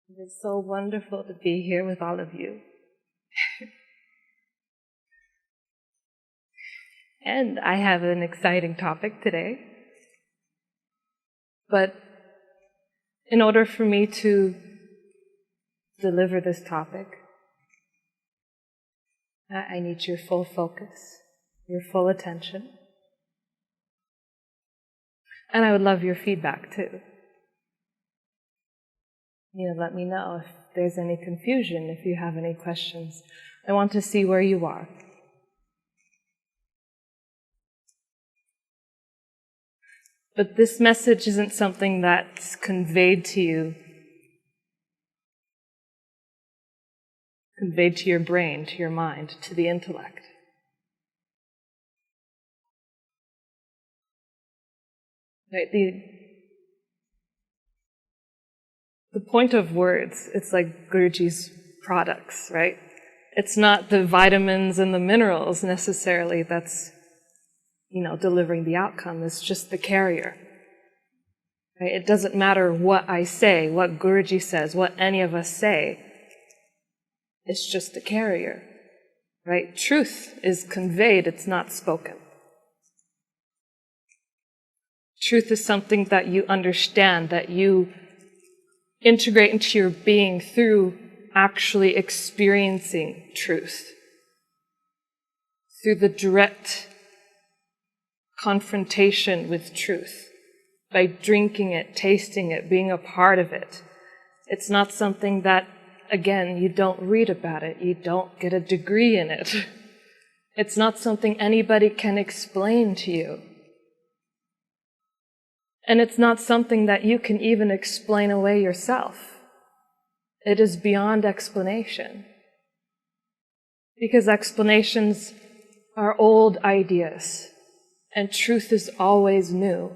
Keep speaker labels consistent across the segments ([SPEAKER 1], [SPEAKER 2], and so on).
[SPEAKER 1] It is so wonderful to be here with all of you. And I have an exciting topic today. But in order for me to deliver this topic, I need your full focus, your full attention. And I would love your feedback too. Let me know if there's any confusion, if you have any questions. I want to see where you are. But this message isn't something that's conveyed to you, conveyed to your brain, to your mind, to the intellect. Right? The point of words, it's like Guruji's products, right? It's not the vitamins and the minerals necessarily that's, delivering the outcome. It's just the carrier. Right? It doesn't matter what I say, what Guruji says, what any of us say. It's just the carrier. Right? Truth is conveyed, it's not spoken. Truth is something that you understand, that you integrate into your being through actually experiencing truth. Through the direct confrontation with truth. By drinking it, tasting it, being a part of it. It's not something that, again, you don't read about it. You don't get a degree in it. It's not something anybody can explain to you. And it's not something that you can even explain away yourself. It is beyond explanation. Because explanations are old ideas, and truth is always new.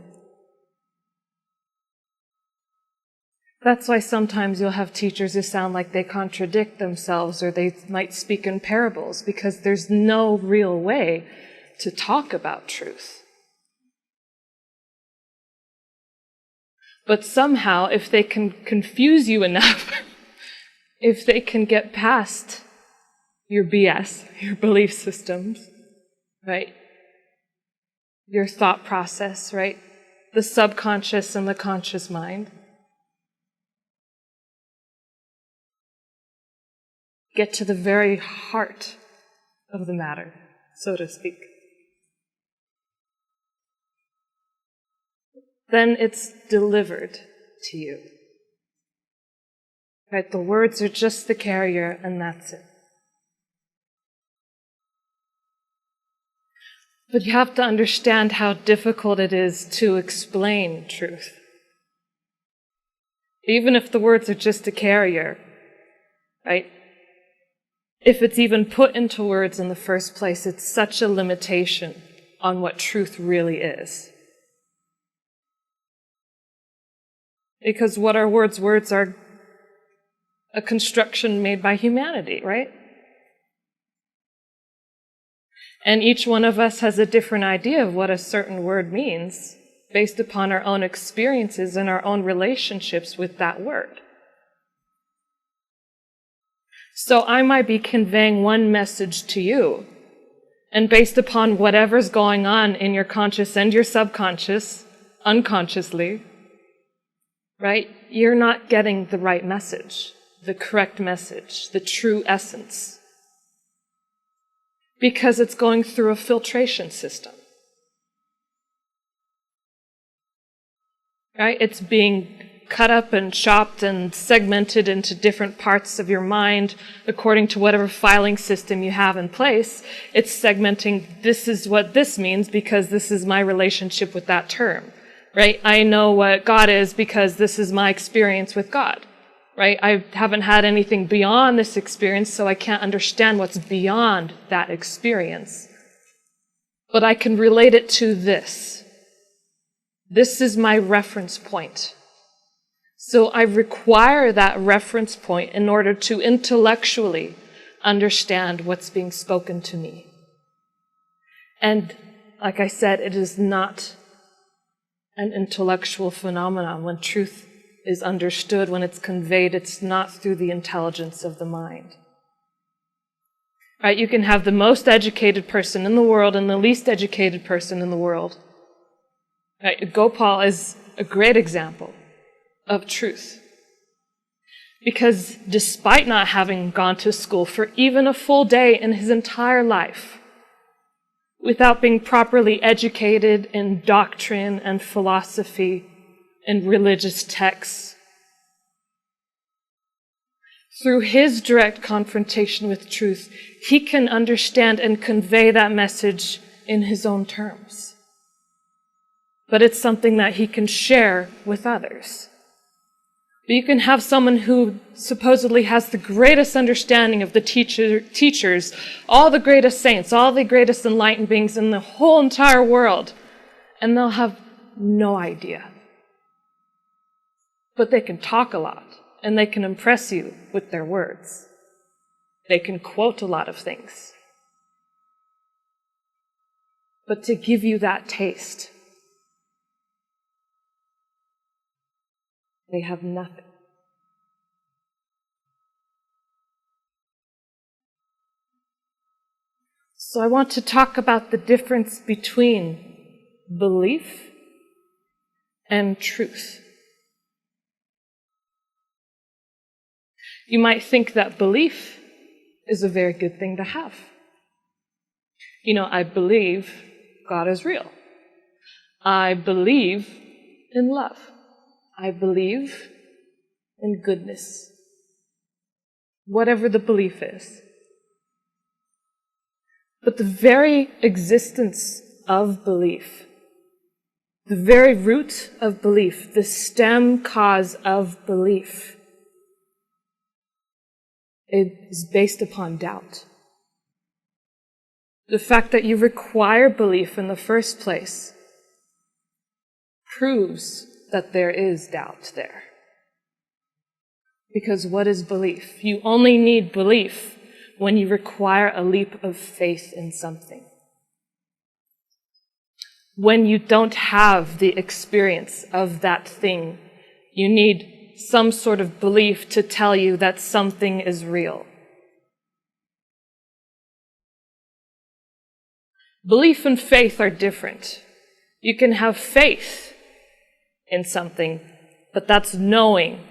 [SPEAKER 1] That's why sometimes you'll have teachers who sound like they contradict themselves, or they might speak in parables, because there's no real way to talk about truth. But somehow, if they can confuse you enough, if they can get past your BS, your belief systems, right? Your thought process, right? The subconscious and the conscious mind. Get to the very heart of the matter, so to speak. Then it's delivered to you. Right? The words are just the carrier, and that's it. But you have to understand how difficult it is to explain truth. Even if the words are just a carrier, right? If it's even put into words in the first place, it's such a limitation on what truth really is. Because what are words? Words are a construction made by humanity, right? And each one of us has a different idea of what a certain word means based upon our own experiences and our own relationships with that word. So I might be conveying one message to you, and based upon whatever's going on in your conscious and your subconscious, unconsciously, right? You're not getting the right message, the correct message, the true essence. Because it's going through a filtration system. Right? It's being cut up and chopped and segmented into different parts of your mind according to whatever filing system you have in place. It's segmenting, this is what this means because this is my relationship with that term. Right? I know what God is because this is my experience with God. Right? I haven't had anything beyond this experience, so I can't understand what's beyond that experience. But I can relate it to this. This is my reference point. So I require that reference point in order to intellectually understand what's being spoken to me. And like I said, it is not an intellectual phenomenon when truth is understood, when it's conveyed, it's not through the intelligence of the mind. Right? You can have the most educated person in the world and the least educated person in the world. Right? Gopal is a great example of truth. Because despite not having gone to school for even a full day in his entire life, without being properly educated in doctrine and philosophy and religious texts, through his direct confrontation with truth, he can understand and convey that message in his own terms. But it's something that he can share with others. But you can have someone who supposedly has the greatest understanding of the teachers, all the greatest saints, all the greatest enlightened beings in the whole entire world, and they'll have no idea. But they can talk a lot, and they can impress you with their words. They can quote a lot of things. But to give you that taste, they have nothing. So I want to talk about the difference between belief and truth. You might think that belief is a very good thing to have. You know, I believe God is real. I believe in love. I believe in goodness. Whatever the belief is. But the very existence of belief, the very root of belief, the stem cause of belief, it is based upon doubt. The fact that you require belief in the first place proves that there is doubt there. Because what is belief? You only need belief when you require a leap of faith in something. When you don't have the experience of that thing, you need some sort of belief to tell you that something is real. Belief and faith are different. You can have faith in something, but that's knowing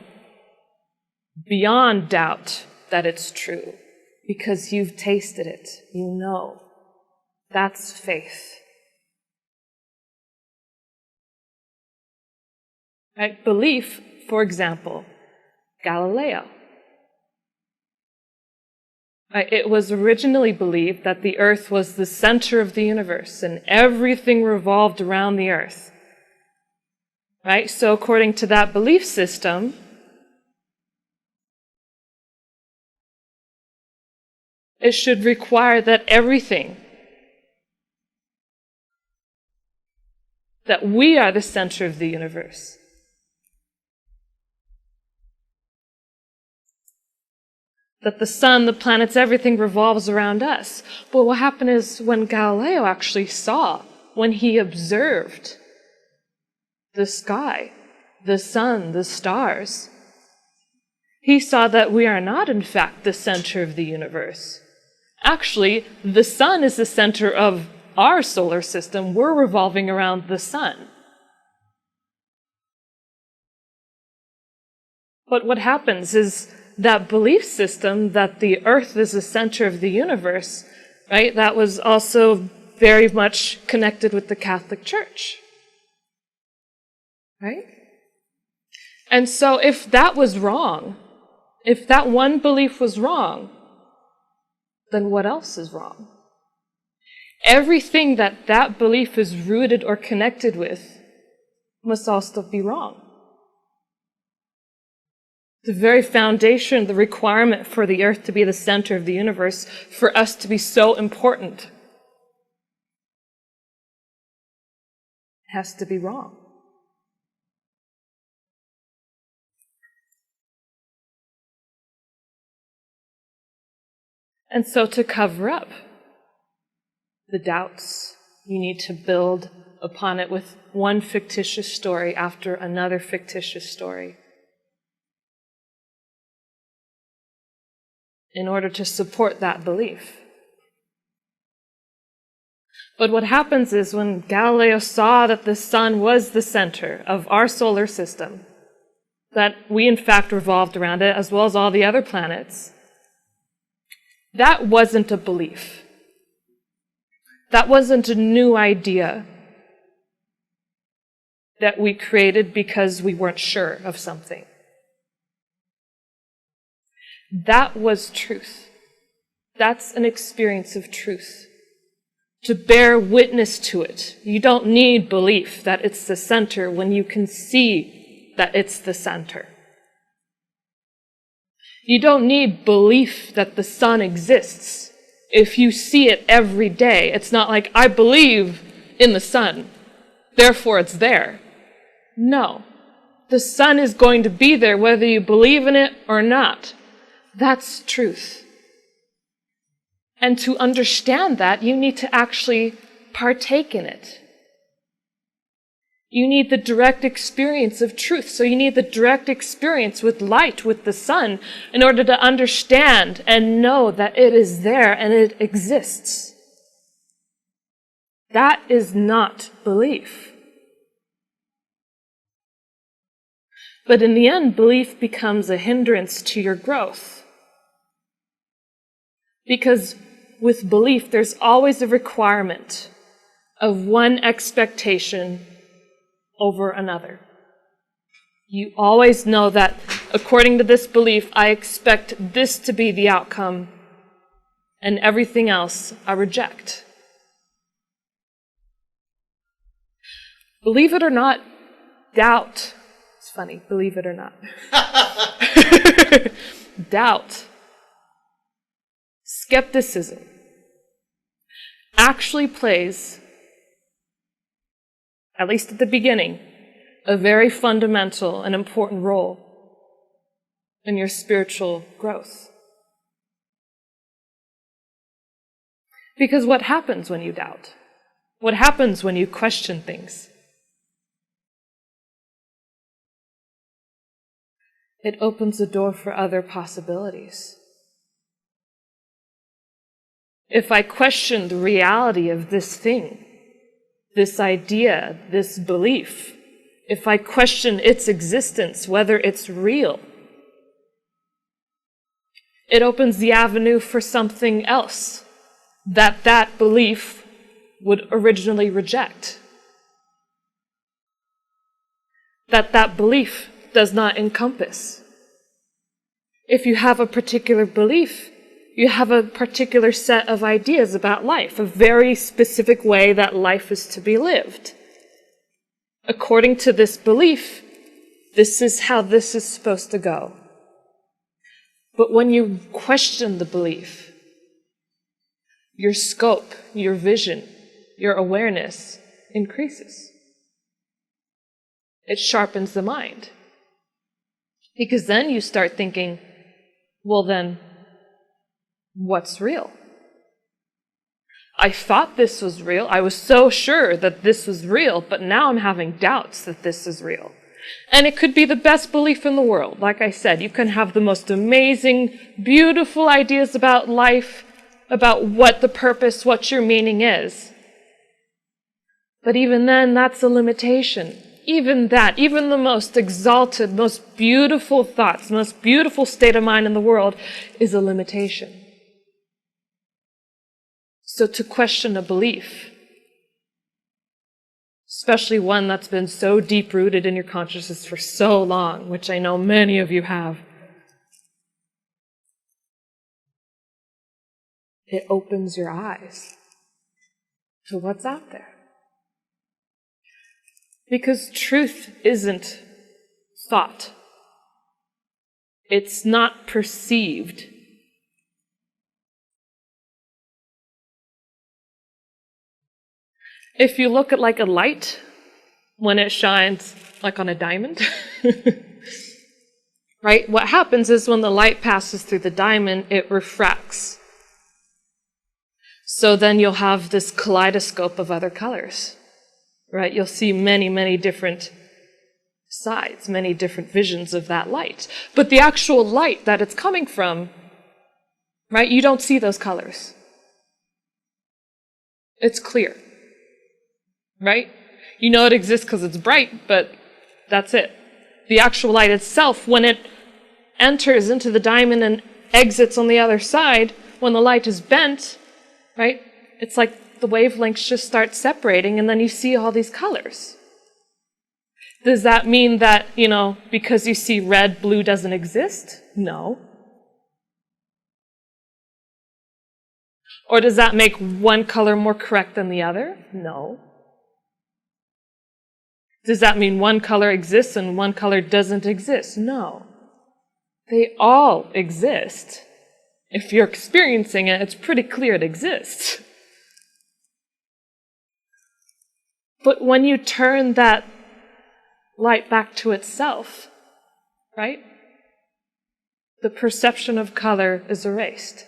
[SPEAKER 1] beyond doubt that it's true, because you've tasted it. You know. That's faith. Right? Belief, for example, Galileo. Right? It was originally believed that the earth was the center of the universe and everything revolved around the earth. Right? So according to that belief system, it should require that everything, that we are the center of the universe. That the sun, the planets, everything revolves around us. But what happened is when Galileo actually saw, when he observed the sky, the sun, the stars, he saw that we are not, in fact, the center of the universe. Actually, the sun is the center of our solar system. We're revolving around the sun. But what happens is that belief system that the earth is the center of the universe, right, that was also very much connected with the Catholic Church. Right? And so if that was wrong, if that one belief was wrong, then what else is wrong? Everything that that belief is rooted or connected with must also be wrong. The very foundation, the requirement for the earth to be the center of the universe, for us to be so important, has to be wrong. And so to cover up the doubts, you need to build upon it with one fictitious story after another fictitious story. in order to support that belief. But what happens is when Galileo saw that the sun was the center of our solar system, that we in fact revolved around it as well as all the other planets, that wasn't a belief. That wasn't a new idea that we created because we weren't sure of something. That was truth. That's an experience of truth. To bear witness to it. You don't need belief that it's the center when you can see that it's the center. You don't need belief that the sun exists if you see it every day. It's not like, I believe in the sun, therefore it's there. No. The sun is going to be there whether you believe in it or not. That's truth. And to understand that, you need to actually partake in it. You need the direct experience of truth. So you need the direct experience with light, with the sun, in order to understand and know that it is there and it exists. That is not belief. But in the end, belief becomes a hindrance to your growth. Because with belief, there's always a requirement of one expectation over another. You always know that according to this belief, I expect this to be the outcome, and everything else I reject. Believe it or not, doubt. It's funny, believe it or not. Doubt, skepticism, actually plays, at least at the beginning, a very fundamental and important role in your spiritual growth. Because what happens when you doubt? What happens when you question things? It opens the door for other possibilities. If I question the reality of this thing, this idea, this belief, if I question its existence, whether it's real, it opens the avenue for something else that belief would originally reject. That belief does not encompass. If you have a particular belief, you have a particular set of ideas about life, a very specific way that life is to be lived. According to this belief, this is how this is supposed to go. But when you question the belief, your scope, your vision, your awareness increases. It sharpens the mind. Because then you start thinking, well then, what's real? I thought this was real. I was so sure that this was real, but now I'm having doubts that this is real. And it could be the best belief in the world. Like I said, you can have the most amazing, beautiful ideas about life, about what the purpose, what your meaning is. But even then, that's a limitation. Even that, even the most exalted, most beautiful thoughts, most beautiful state of mind in the world is a limitation. So to question a belief, especially one that's been so deep-rooted in your consciousness for so long, which I know many of you have, it opens your eyes to what's out there. Because truth isn't thought. It's not perceived. If you look at like a light, when it shines like on a diamond, right? What happens is when the light passes through the diamond, it refracts. So then you'll have this kaleidoscope of other colors, right? You'll see many, many different sides, many different visions of that light. But the actual light that it's coming from right? You don't see those colors. It's clear, right? You know it exists because it's bright, but that's it. The actual light itself, when it enters into the diamond and exits on the other side, when the light is bent, right? It's like the wavelengths just start separating and then you see all these colors. Does that mean that, because you see red, blue doesn't exist? No. Or does that make one color more correct than the other? No. Does that mean one color exists and one color doesn't exist? No. They all exist. If you're experiencing it, it's pretty clear it exists. But when you turn that light back to itself, right? The perception of color is erased.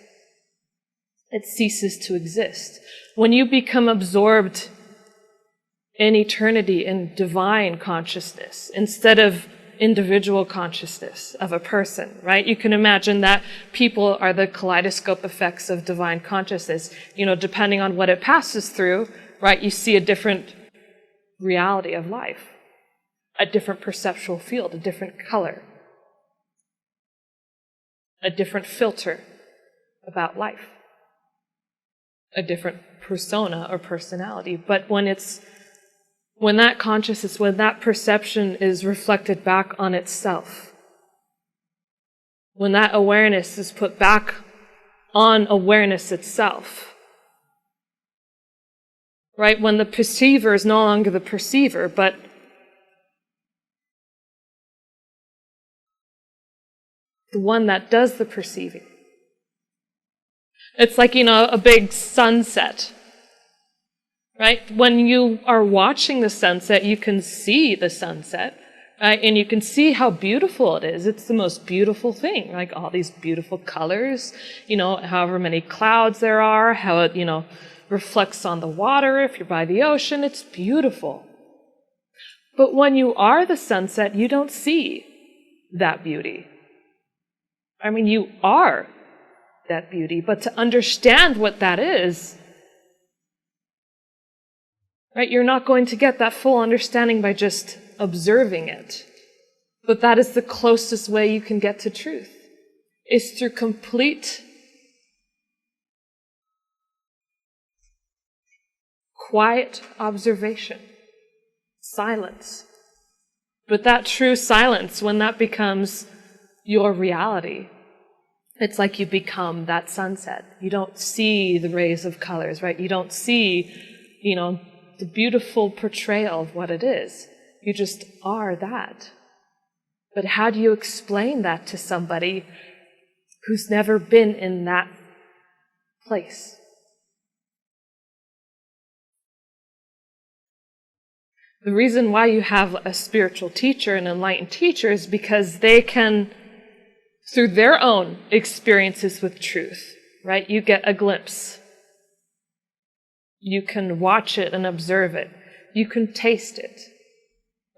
[SPEAKER 1] It ceases to exist. When you become absorbed in eternity, in divine consciousness, instead of individual consciousness of a person, right? You can imagine that people are the kaleidoscope effects of divine consciousness. Depending on what it passes through, right, you see a different reality of life, a different perceptual field, a different color, a different filter about life, a different persona or personality. But when that consciousness, when that perception is reflected back on itself, when that awareness is put back on awareness itself, right? When the perceiver is no longer the perceiver, but the one that does the perceiving. It's like, a big sunset, right? When you are watching the sunset, you can see the sunset, right? And you can see how beautiful it is. It's the most beautiful thing, like all these beautiful colors, however many clouds there are, how it, reflects on the water. If you're by the ocean, it's beautiful. But when you are the sunset, you don't see that beauty. I mean, you are that beauty, but to understand what that is, right, you're not going to get that full understanding by just observing it. But that is the closest way you can get to truth, is through complete quiet observation, silence. But that true silence, when that becomes your reality, it's like you become that sunset. You don't see the rays of colors, right? You don't see, the beautiful portrayal of what it is. You just are that. But how do you explain that to somebody who's never been in that place? The reason why you have a spiritual teacher, an enlightened teacher, is because they can, through their own experiences with truth, right? You get a glimpse. You can watch it and observe it. You can taste it,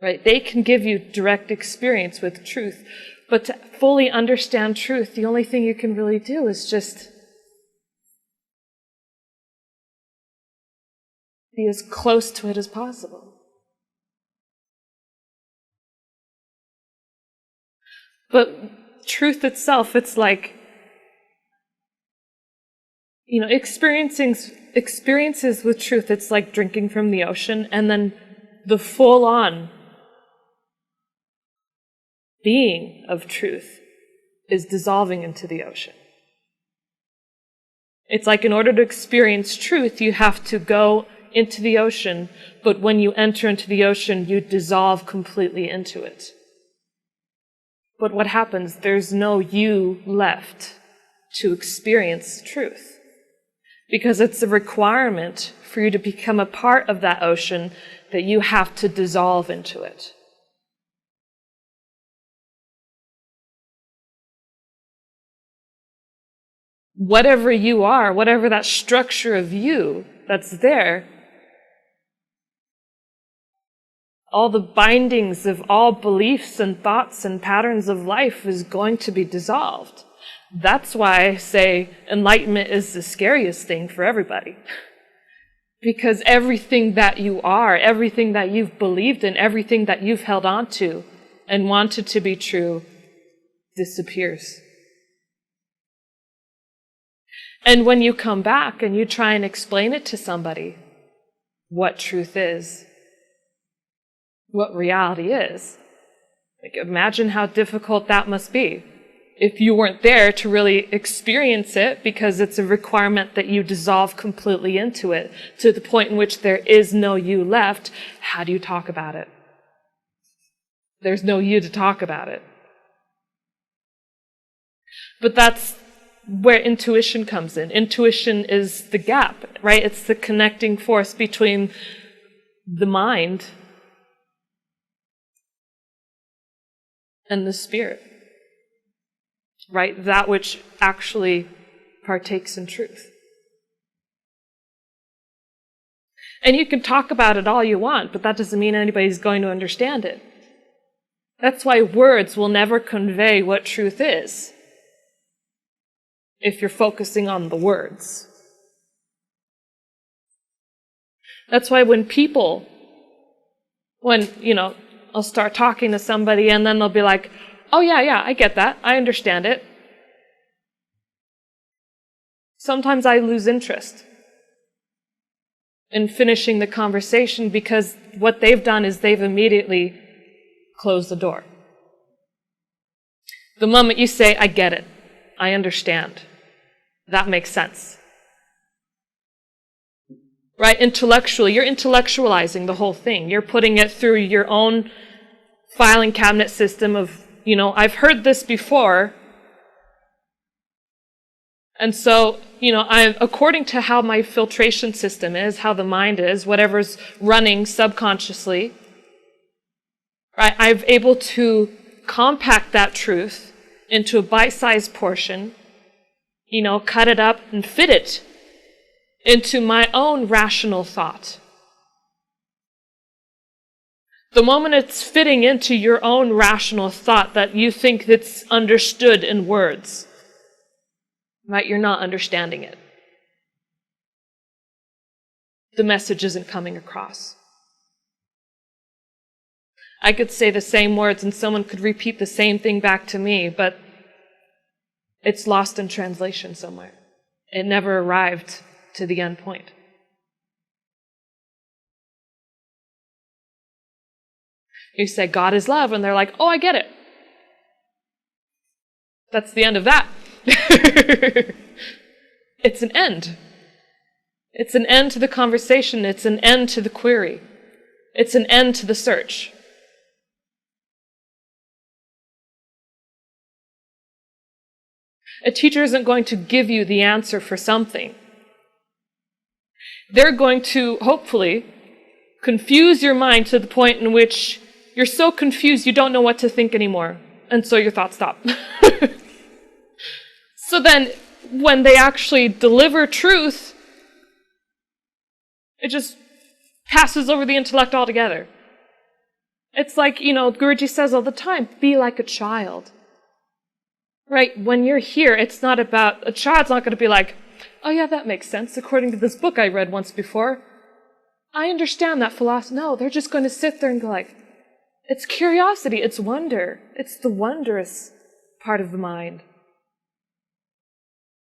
[SPEAKER 1] right? They can give you direct experience with truth. But to fully understand truth, the only thing you can really do is just be as close to it as possible. But truth itself, it's like, experiences with truth, it's like drinking from the ocean, and then the full-on being of truth is dissolving into the ocean. It's like in order to experience truth, you have to go into the ocean, but when you enter into the ocean, you dissolve completely into it. But what happens? There's no you left to experience truth. Because it's a requirement for you to become a part of that ocean that you have to dissolve into it. Whatever you are, whatever that structure of you that's there, all the bindings of all beliefs and thoughts and patterns of life is going to be dissolved. That's why I say enlightenment is the scariest thing for everybody. Because everything that you are, everything that you've believed in, everything that you've held on to and wanted to be true disappears. And when you come back and you try and explain it to somebody, what truth is, what reality is, like imagine how difficult that must be if you weren't there to really experience it, because it's a requirement that you dissolve completely into it to the point in which there is no you left. How do you talk about it? There's no you to talk about it. But that's where intuition comes in. Intuition is the gap, right? It's the connecting force between the mind and the spirit, right? That which actually partakes in truth. And you can talk about it all you want, but that doesn't mean anybody's going to understand it. That's why words will never convey what truth is, if you're focusing on the words. That's why when I'll start talking to somebody and then they'll be like, oh yeah, I get that. I understand it. Sometimes I lose interest in finishing the conversation because what they've done is they've immediately closed the door. The moment you say, I get it, I understand, that makes sense. Right? Intellectually, you're intellectualizing the whole thing. You're putting it through your own filing cabinet system of, I've heard this before. And so, according to how my filtration system is, how the mind is, whatever's running subconsciously, right, I'm able to compact that truth into a bite-sized portion, cut it up and fit it into my own rational thought. The moment it's fitting into your own rational thought that you think that's understood in words, right, you're not understanding it. The message isn't coming across. I could say the same words and someone could repeat the same thing back to me, but it's lost in translation somewhere. It never arrived to the end point. You say, God is love, and they're like, oh, I get it. That's the end of that. It's an end. It's an end to the conversation. It's an end to the query. It's an end to the search. A teacher isn't going to give you the answer for something. They're going to, hopefully, confuse your mind to the point in which you're so confused you don't know what to think anymore. And so your thoughts stop. So then, when they actually deliver truth, it just passes over the intellect altogether. It's like, Guruji says all the time, be like a child. Right? When you're here, it's not about, a child's not going to be like, oh yeah, that makes sense, according to this book I read once before. I understand that philosophy. No, they're just going to sit there and go like, it's curiosity, it's wonder. It's the wondrous part of the mind.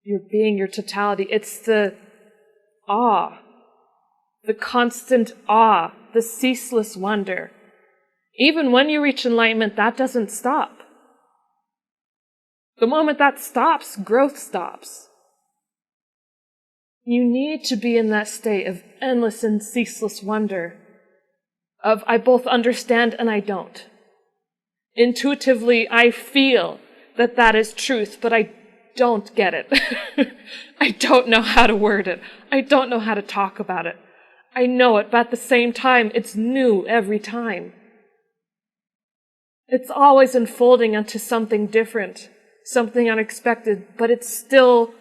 [SPEAKER 1] Your being, your totality. It's the awe, the constant awe, the ceaseless wonder. Even when you reach enlightenment, that doesn't stop. The moment that stops, growth stops. You need to be in that state of endless and ceaseless wonder, of I both understand and I don't. Intuitively, I feel that that is truth, but I don't get it. I don't know how to word it. I don't know how to talk about it. I know it, but at the same time, it's new every time. It's always unfolding into something different, something unexpected, but it's still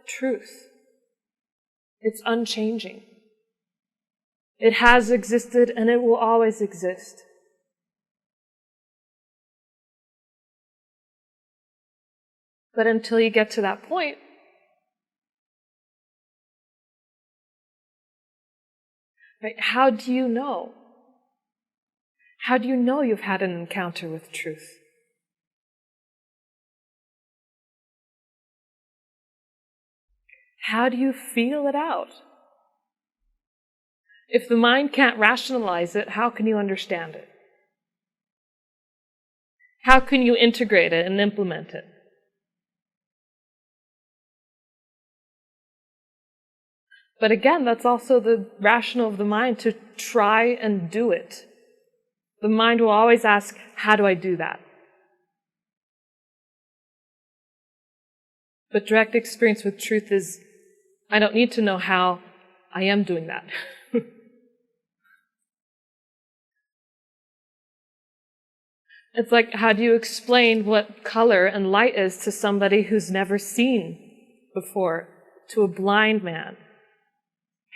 [SPEAKER 1] truth. It's unchanging. It has existed and it will always exist. But until you get to that point, right, how do you know? How do you know you've had an encounter with truth? How do you feel it out? If the mind can't rationalize it, how can you understand it? How can you integrate it and implement it? But again, that's also the rationale of the mind, to try and do it. The mind will always ask, how do I do that? But direct experience with truth is, I don't need to know how, I am doing that. It's like, how do you explain what color and light is to somebody who's never seen before, to a blind man?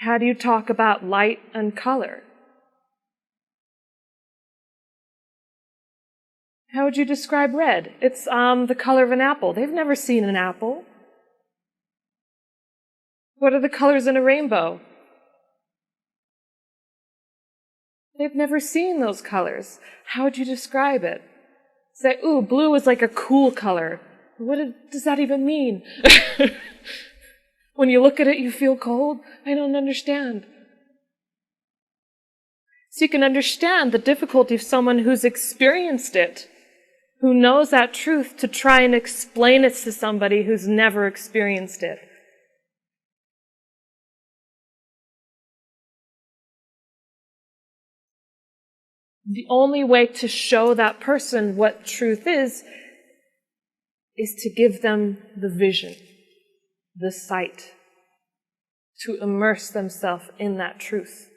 [SPEAKER 1] How do you talk about light and color? How would you describe red? It's the color of an apple. They've never seen an apple. What are the colors in a rainbow? They've never seen those colors. How would you describe it? Say, ooh, blue is like a cool color. What does that even mean? When you look at it, you feel cold? I don't understand. So you can understand the difficulty of someone who's experienced it, who knows that truth, to try and explain it to somebody who's never experienced it. The only way to show that person what truth is to give them the vision, the sight, to immerse themselves in that truth.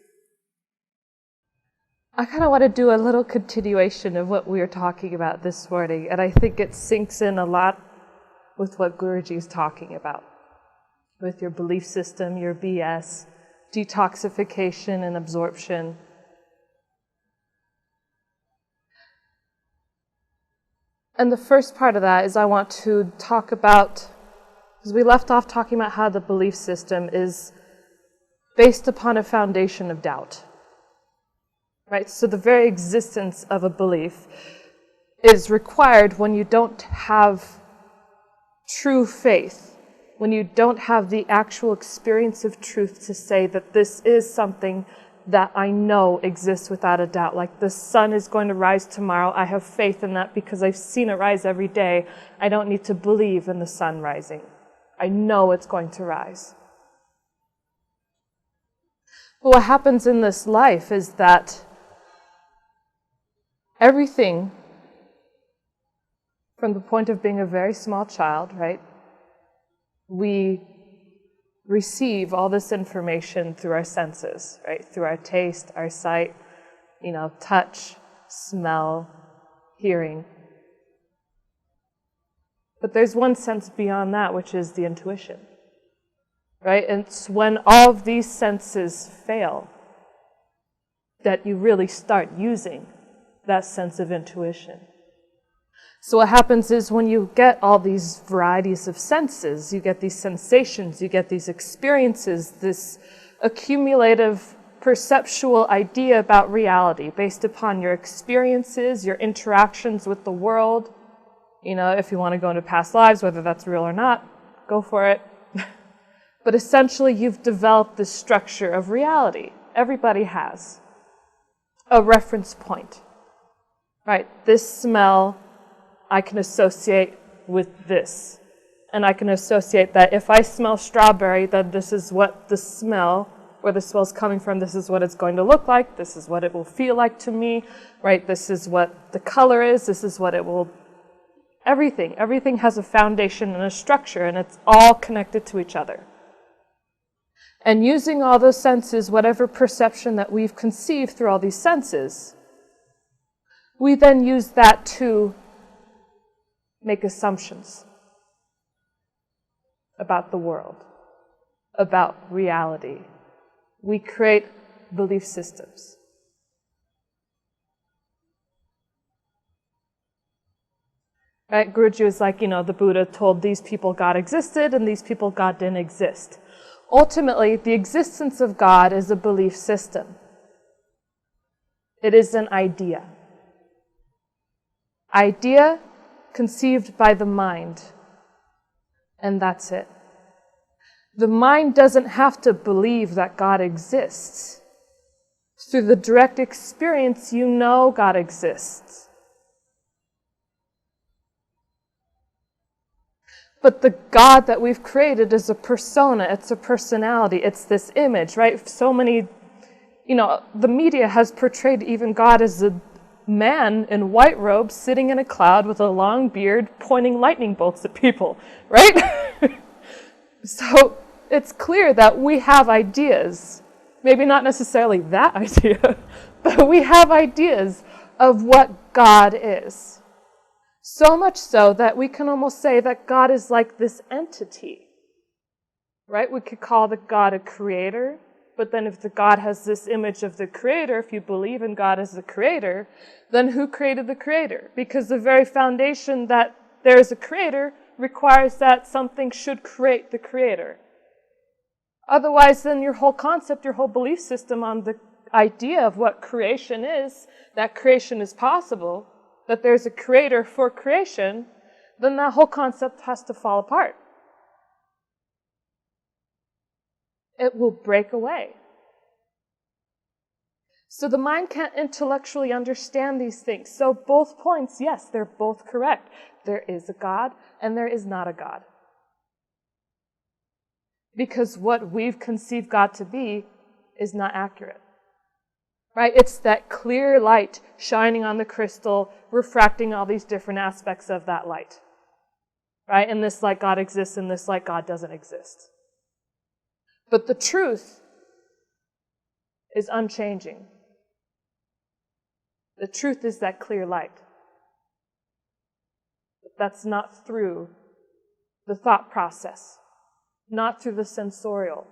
[SPEAKER 1] I kind of want to do a little continuation of what we were talking about this morning, and I think it sinks in a lot with what Guruji is talking about, with your belief system, your BS, detoxification and absorption. And the first part of that is I want to talk about, because we left off talking about how the belief system is based upon a foundation of doubt. Right? So the very existence of a belief is required when you don't have true faith, when you don't have the actual experience of truth to say that this is something that I know exists without a doubt. Like the sun is going to rise tomorrow. I have faith in that because I've seen it rise every day. I don't need to believe in the sun rising. I know it's going to rise. But what happens in this life is that everything, from the point of being a very small child, right, we receive all this information through our senses, right? Through our taste, our sight, touch, smell, hearing. But there's one sense beyond that, which is the intuition, right? And it's when all of these senses fail that you really start using that sense of intuition. So what happens is when you get all these varieties of senses, you get these sensations, you get these experiences, this accumulative perceptual idea about reality based upon your experiences, your interactions with the world. If you want to go into past lives, whether that's real or not, go for it. But essentially you've developed this structure of reality. Everybody has a reference point, right? This smell I can associate with this. And I can associate that if I smell strawberry, then this is what the smell, where the smell is coming from, this is what it's going to look like, this is what it will feel like to me, right? This is what the color is, this is what it will, everything has a foundation and a structure, and it's all connected to each other. And using all those senses, whatever perception that we've conceived through all these senses, we then use that to make assumptions about the world, about reality. We create belief systems. Right? Guruji is like, the Buddha told these people God existed and these people God didn't exist. Ultimately, the existence of God is a belief system. It is an idea. Idea conceived by the mind. And that's it. The mind doesn't have to believe that God exists. Through the direct experience, you know God exists. But the God that we've created is a persona, it's a personality, it's this image, right? So many, the media has portrayed even God as a man in white robes sitting in a cloud with a long beard pointing lightning bolts at people, right? So it's clear that we have ideas, maybe not necessarily that idea, but we have ideas of what God is. So much so that we can almost say that God is like this entity, right? We could call the God a creator, but then if the God has this image of the creator, if you believe in God as the creator, then who created the creator? Because the very foundation that there is a creator requires that something should create the creator. Otherwise, then your whole concept, your whole belief system on the idea of what creation is, that creation is possible, that there's a creator for creation, then that whole concept has to fall apart. It will break away. So the mind can't intellectually understand these things. So both points, yes, they're both correct. There is a God and there is not a God. Because what we've conceived God to be is not accurate. Right? It's that clear light shining on the crystal, refracting all these different aspects of that light. Right? And this light God exists and this light God doesn't exist. But the truth is unchanging. The truth is that clear light. But that's not through the thought process, not through the sensorial.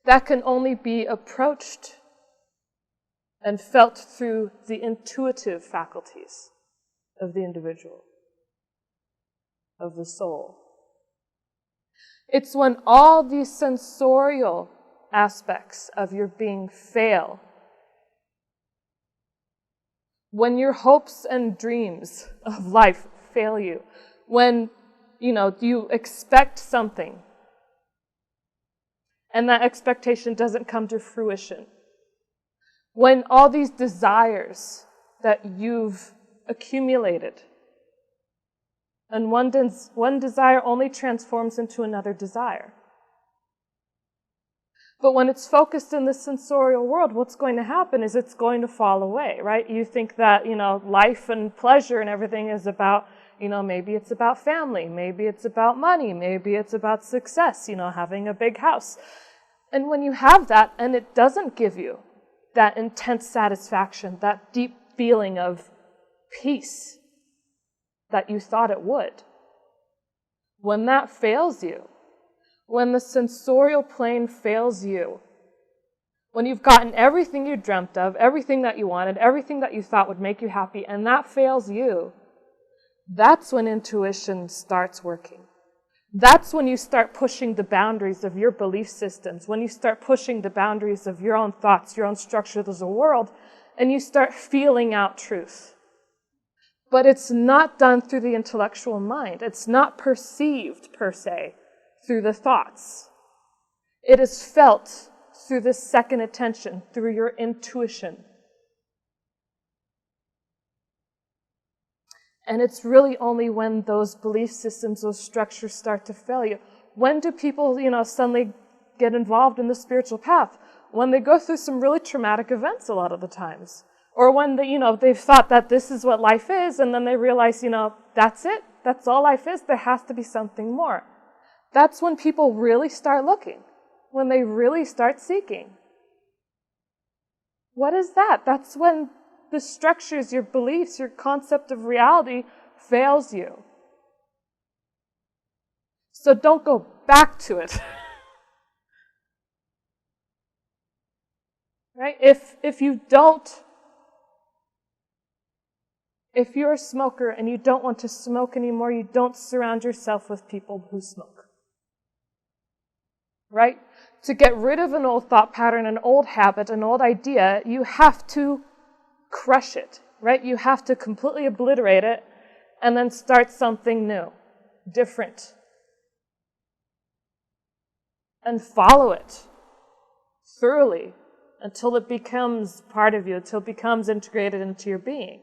[SPEAKER 1] That can only be approached and felt through the intuitive faculties of the individual, of the soul. It's when all these sensorial aspects of your being fail, when your hopes and dreams of life fail you, when, you expect something and that expectation doesn't come to fruition. When all these desires that you've accumulated, and one desire only transforms into another desire. But when it's focused in the sensorial world, what's going to happen is it's going to fall away, right? You think that, life and pleasure and everything is about, maybe it's about family, maybe it's about money, maybe it's about success, having a big house. And when you have that and it doesn't give you that intense satisfaction, that deep feeling of peace that you thought it would, when that fails you, when the sensorial plane fails you, when you've gotten everything you dreamt of, everything that you wanted, everything that you thought would make you happy, and that fails you, that's when intuition starts working. That's when you start pushing the boundaries of your belief systems, when you start pushing the boundaries of your own thoughts, your own structures of the world, and you start feeling out truth. But it's not done through the intellectual mind. It's not perceived, per se, through the thoughts. It is felt through the second attention, through your intuition. And it's really only when those belief systems, those structures start to fail you. When do people, suddenly get involved in the spiritual path? When they go through some really traumatic events a lot of the times. Or when they've thought that this is what life is, and then they realize, that's it. That's all life is. There has to be something more. That's when people really start looking. When they really start seeking. What is that? That's when the structures, your beliefs, your concept of reality fails you. So don't go back to it. Right? If you don't If you're a smoker and you don't want to smoke anymore, you don't surround yourself with people who smoke. Right? To get rid of an old thought pattern, an old habit, an old idea, you have to crush it, right? You have to completely obliterate it and then start something new, different. And follow it thoroughly until it becomes part of you, until it becomes integrated into your being.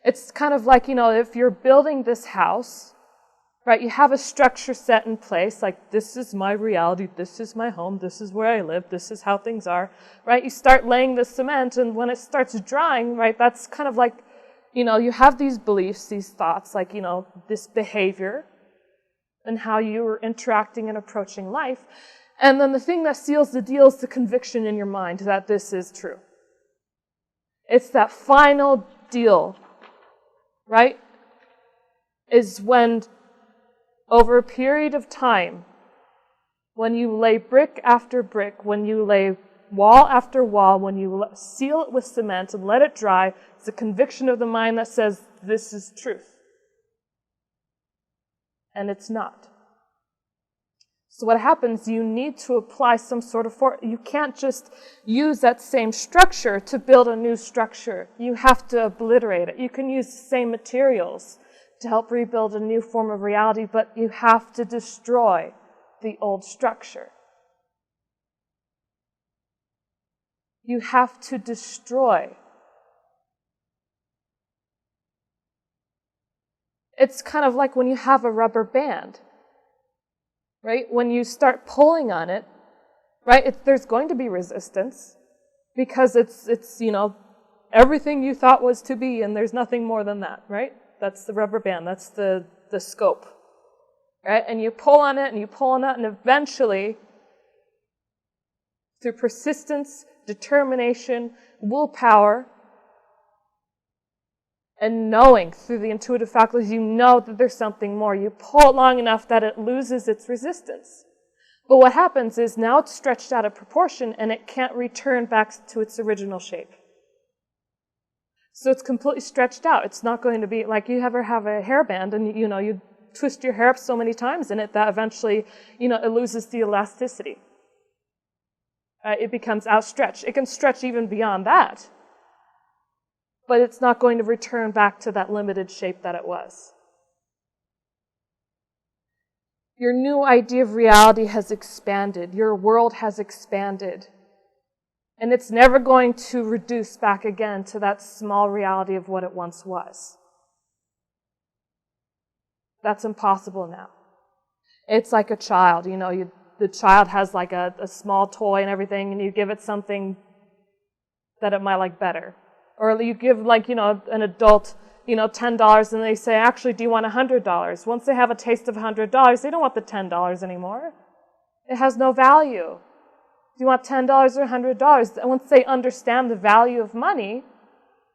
[SPEAKER 1] It's kind of like, if you're building this house, right, you have a structure set in place, like this is my reality, this is my home, this is where I live, this is how things are, right? You start laying the cement, and when it starts drying, right, that's kind of like, you have these beliefs, these thoughts, like, this behavior and how you're interacting and approaching life. And then the thing that seals the deal is the conviction in your mind that this is true. It's that final deal, right? Is when, over a period of time, when you lay brick after brick, when you lay wall after wall, when you seal it with cement and let it dry, it's a conviction of the mind that says, this is truth. And it's not. So what happens, you need to apply some sort of force. You can't just use that same structure to build a new structure. You have to obliterate it. You can use the same materials to help rebuild a new form of reality, but you have to destroy the old structure. You have to destroy. It's kind of like when you have a rubber band, right? When you start pulling on it, right, there's going to be resistance because it's everything you thought was to be, and there's nothing more than that, right? That's the rubber band. That's the scope, right? And you pull on it, and you pull on it, and eventually, through persistence, determination, willpower, and knowing through the intuitive faculties, you know that there's something more. You pull it long enough that it loses its resistance. But what happens is now it's stretched out of proportion, and it can't return back to its original shape. So it's completely stretched out. It's not going to be like you ever have a hairband, and you twist your hair up so many times in it that eventually it loses the elasticity. It becomes outstretched. It can stretch even beyond that, but it's not going to return back to that limited shape that it was. Your new idea of reality has expanded. Your world has expanded. And it's never going to reduce back again to that small reality of what it once was. That's impossible now. It's like a child, the child has like a small toy and everything, and you give it something that it might like better. Or you give an adult, $10 and they say, actually, do you want $100? Once they have a taste of $100, they don't want the $10 anymore. It has no value. Do you want $10 or $100? And once they understand the value of money,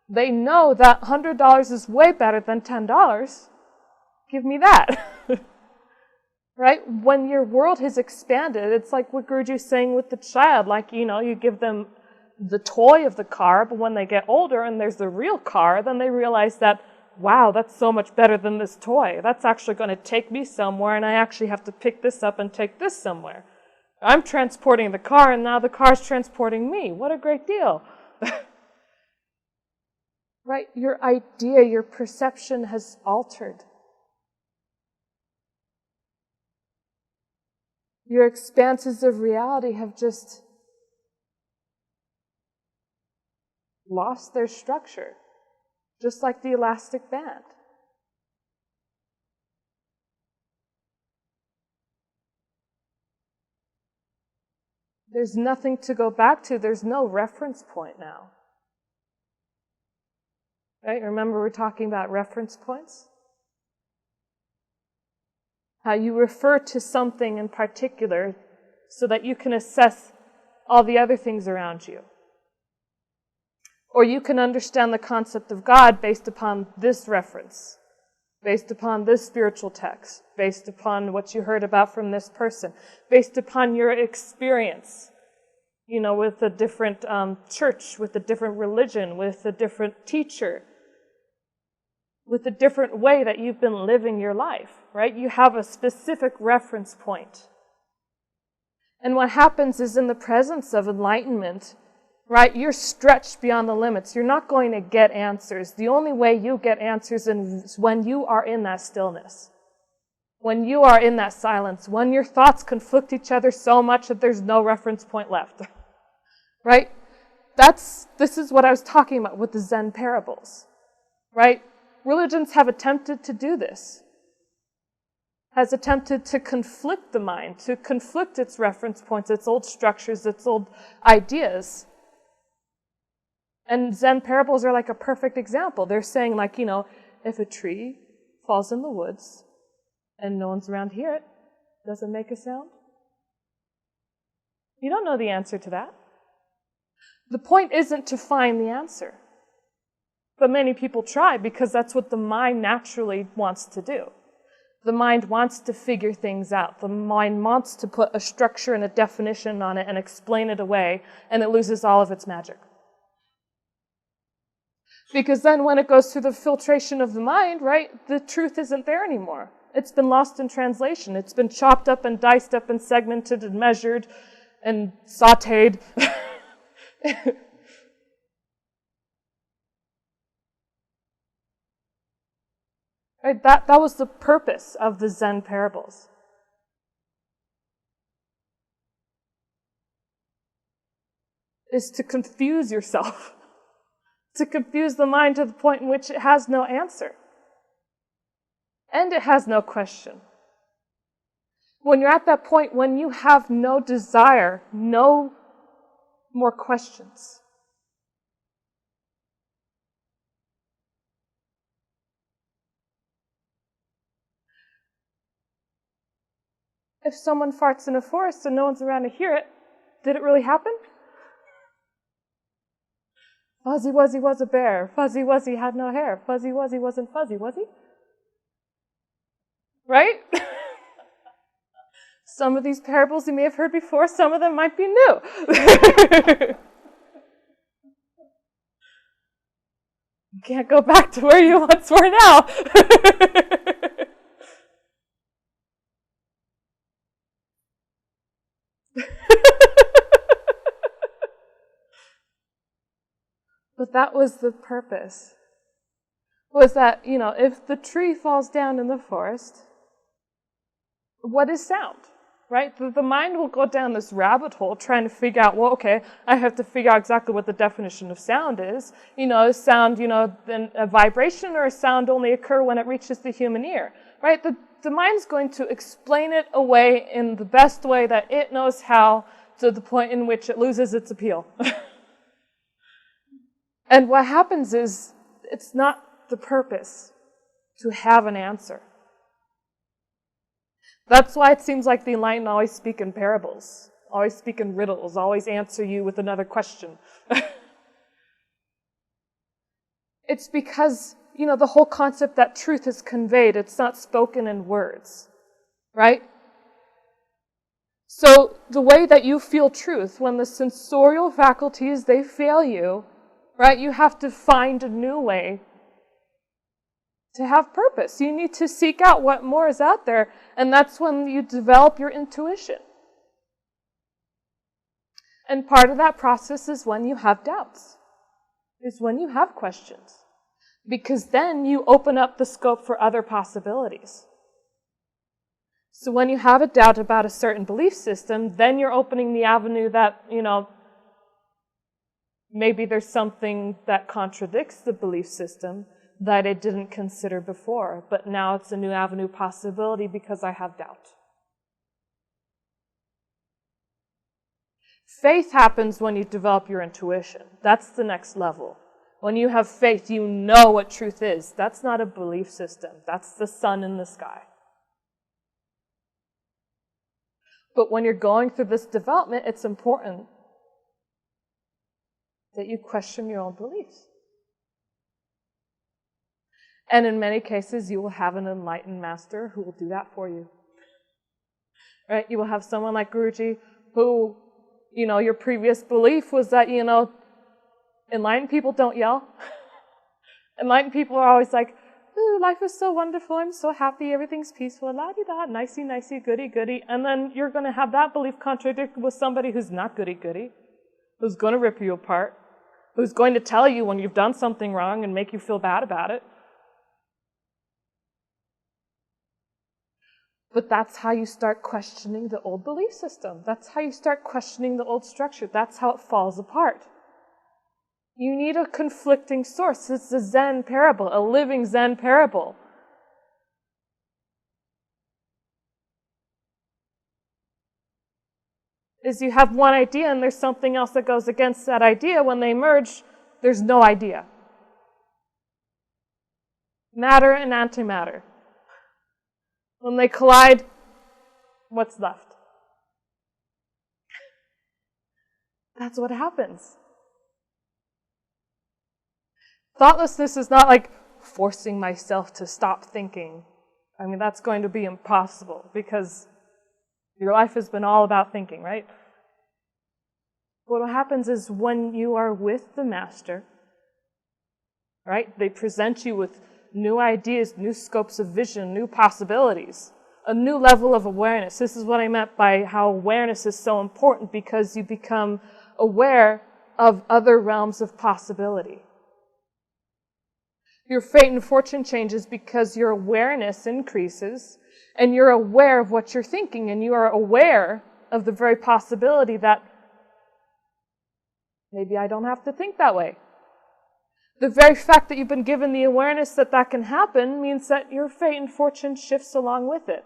[SPEAKER 1] they know that $100 is way better than $10. Give me that. Right? When your world has expanded, it's like what Guruji's saying with the child. Like, you give them the toy of the car, but when they get older and there's the real car, then they realize that, wow, that's so much better than this toy. That's actually going to take me somewhere, and I actually have to pick this up and take this somewhere. I'm transporting the car, and now the car's transporting me. What a great deal. Right? Your idea, your perception has altered. Your expanses of reality have just lost their structure, just like the elastic band. There's nothing to go back to. There's no reference point now. Right? Remember we're talking about reference points? How you refer to something in particular so that you can assess all the other things around you. Or you can understand the concept of God based upon this reference, based upon this spiritual text, based upon what you heard about from this person, based upon your experience, with a different church, with a different religion, with a different teacher. with a different way that you've been living your life, right? You have a specific reference point. And what happens is in the presence of enlightenment, right, you're stretched beyond the limits. You're not going to get answers. The only way you get answers is when you are in that stillness. When you are in that silence. When your thoughts conflict each other so much that there's no reference point left. Right? This is what I was talking about with the Zen parables. Right? Religions have attempted to do this. Has attempted to conflict the mind, to conflict its reference points, its old structures, its old ideas. And Zen parables are like a perfect example. They're saying, like, if a tree falls in the woods and no one's around to hear it, does it make a sound? You don't know the answer to that. The point isn't to find the answer. But many people try because that's what the mind naturally wants to do. The mind wants to figure things out. The mind wants to put a structure and a definition on it and explain it away, and it loses all of its magic. Because then when it goes through the filtration of the mind, right, the truth isn't there anymore. It's been lost in translation. It's been chopped up and diced up and segmented and measured and sautéed. Right? That was the purpose of the Zen parables. Is to confuse yourself. To confuse the mind to the point in which it has no answer. And it has no question. When you're at that point when you have no desire, no more questions. If someone farts in a forest and no one's around to hear it, did it really happen? Fuzzy Wuzzy was a bear. Fuzzy Wuzzy had no hair. Fuzzy Wuzzy wasn't fuzzy, was he? Right? Some of these parables you may have heard before, some of them might be new. You can't go back to where you once were now. But that was the purpose. Was that, if the tree falls down in the forest, what is sound? Right? The mind will go down this rabbit hole trying to figure out, well, okay, I have to figure out exactly what the definition of sound is. Is sound, then a vibration, or a sound only occur when it reaches the human ear? Right? The mind's going to explain it away in the best way that it knows how, to the point in which it loses its appeal. And what happens is, it's not the purpose to have an answer. That's why it seems like the enlightened always speak in parables, always speak in riddles, always answer you with another question. It's because, the whole concept that truth is conveyed, it's not spoken in words, right? So the way that you feel truth, when the sensorial faculties, they fail you, right? You have to find a new way to have purpose. You need to seek out what more is out there, and that's when you develop your intuition. And part of that process is when you have doubts, is when you have questions, because then you open up the scope for other possibilities. So when you have a doubt about a certain belief system, then you're opening the avenue that, maybe there's something that contradicts the belief system that it didn't consider before, but now it's a new avenue possibility because I have doubt. Faith happens when you develop your intuition. That's the next level. When you have faith, you know what truth is. That's not a belief system. That's the sun in the sky. But when you're going through this development, it's important that you question your own beliefs. And in many cases, you will have an enlightened master who will do that for you. Right? You will have someone like Guruji who, your previous belief was that, enlightened people don't yell. Enlightened people are always like, ooh, life is so wonderful, I'm so happy, everything's peaceful, la-di-da, nicey, goody. And then you're going to have that belief contradicted with somebody who's not goody, who's going to rip you apart, who's going to tell you when you've done something wrong and make you feel bad about it. But that's how you start questioning the old belief system. That's how you start questioning the old structure. That's how it falls apart. You need a conflicting source. It's a Zen parable, a living Zen parable. Is you have one idea and there's something else that goes against that idea. When they merge, there's no idea. Matter and antimatter. When they collide, what's left? That's what happens. Thoughtlessness is not like forcing myself to stop thinking. I mean, that's going to be impossible because your life has been all about thinking, right? What happens is when you are with the master, right? They present you with new ideas, new scopes of vision, new possibilities, a new level of awareness. This is what I meant by how awareness is so important, because you become aware of other realms of possibility. Your fate and fortune changes because your awareness increases and you're aware of what you're thinking, and you are aware of the very possibility that maybe I don't have to think that way. The very fact that you've been given the awareness that that can happen means that your fate and fortune shifts along with it.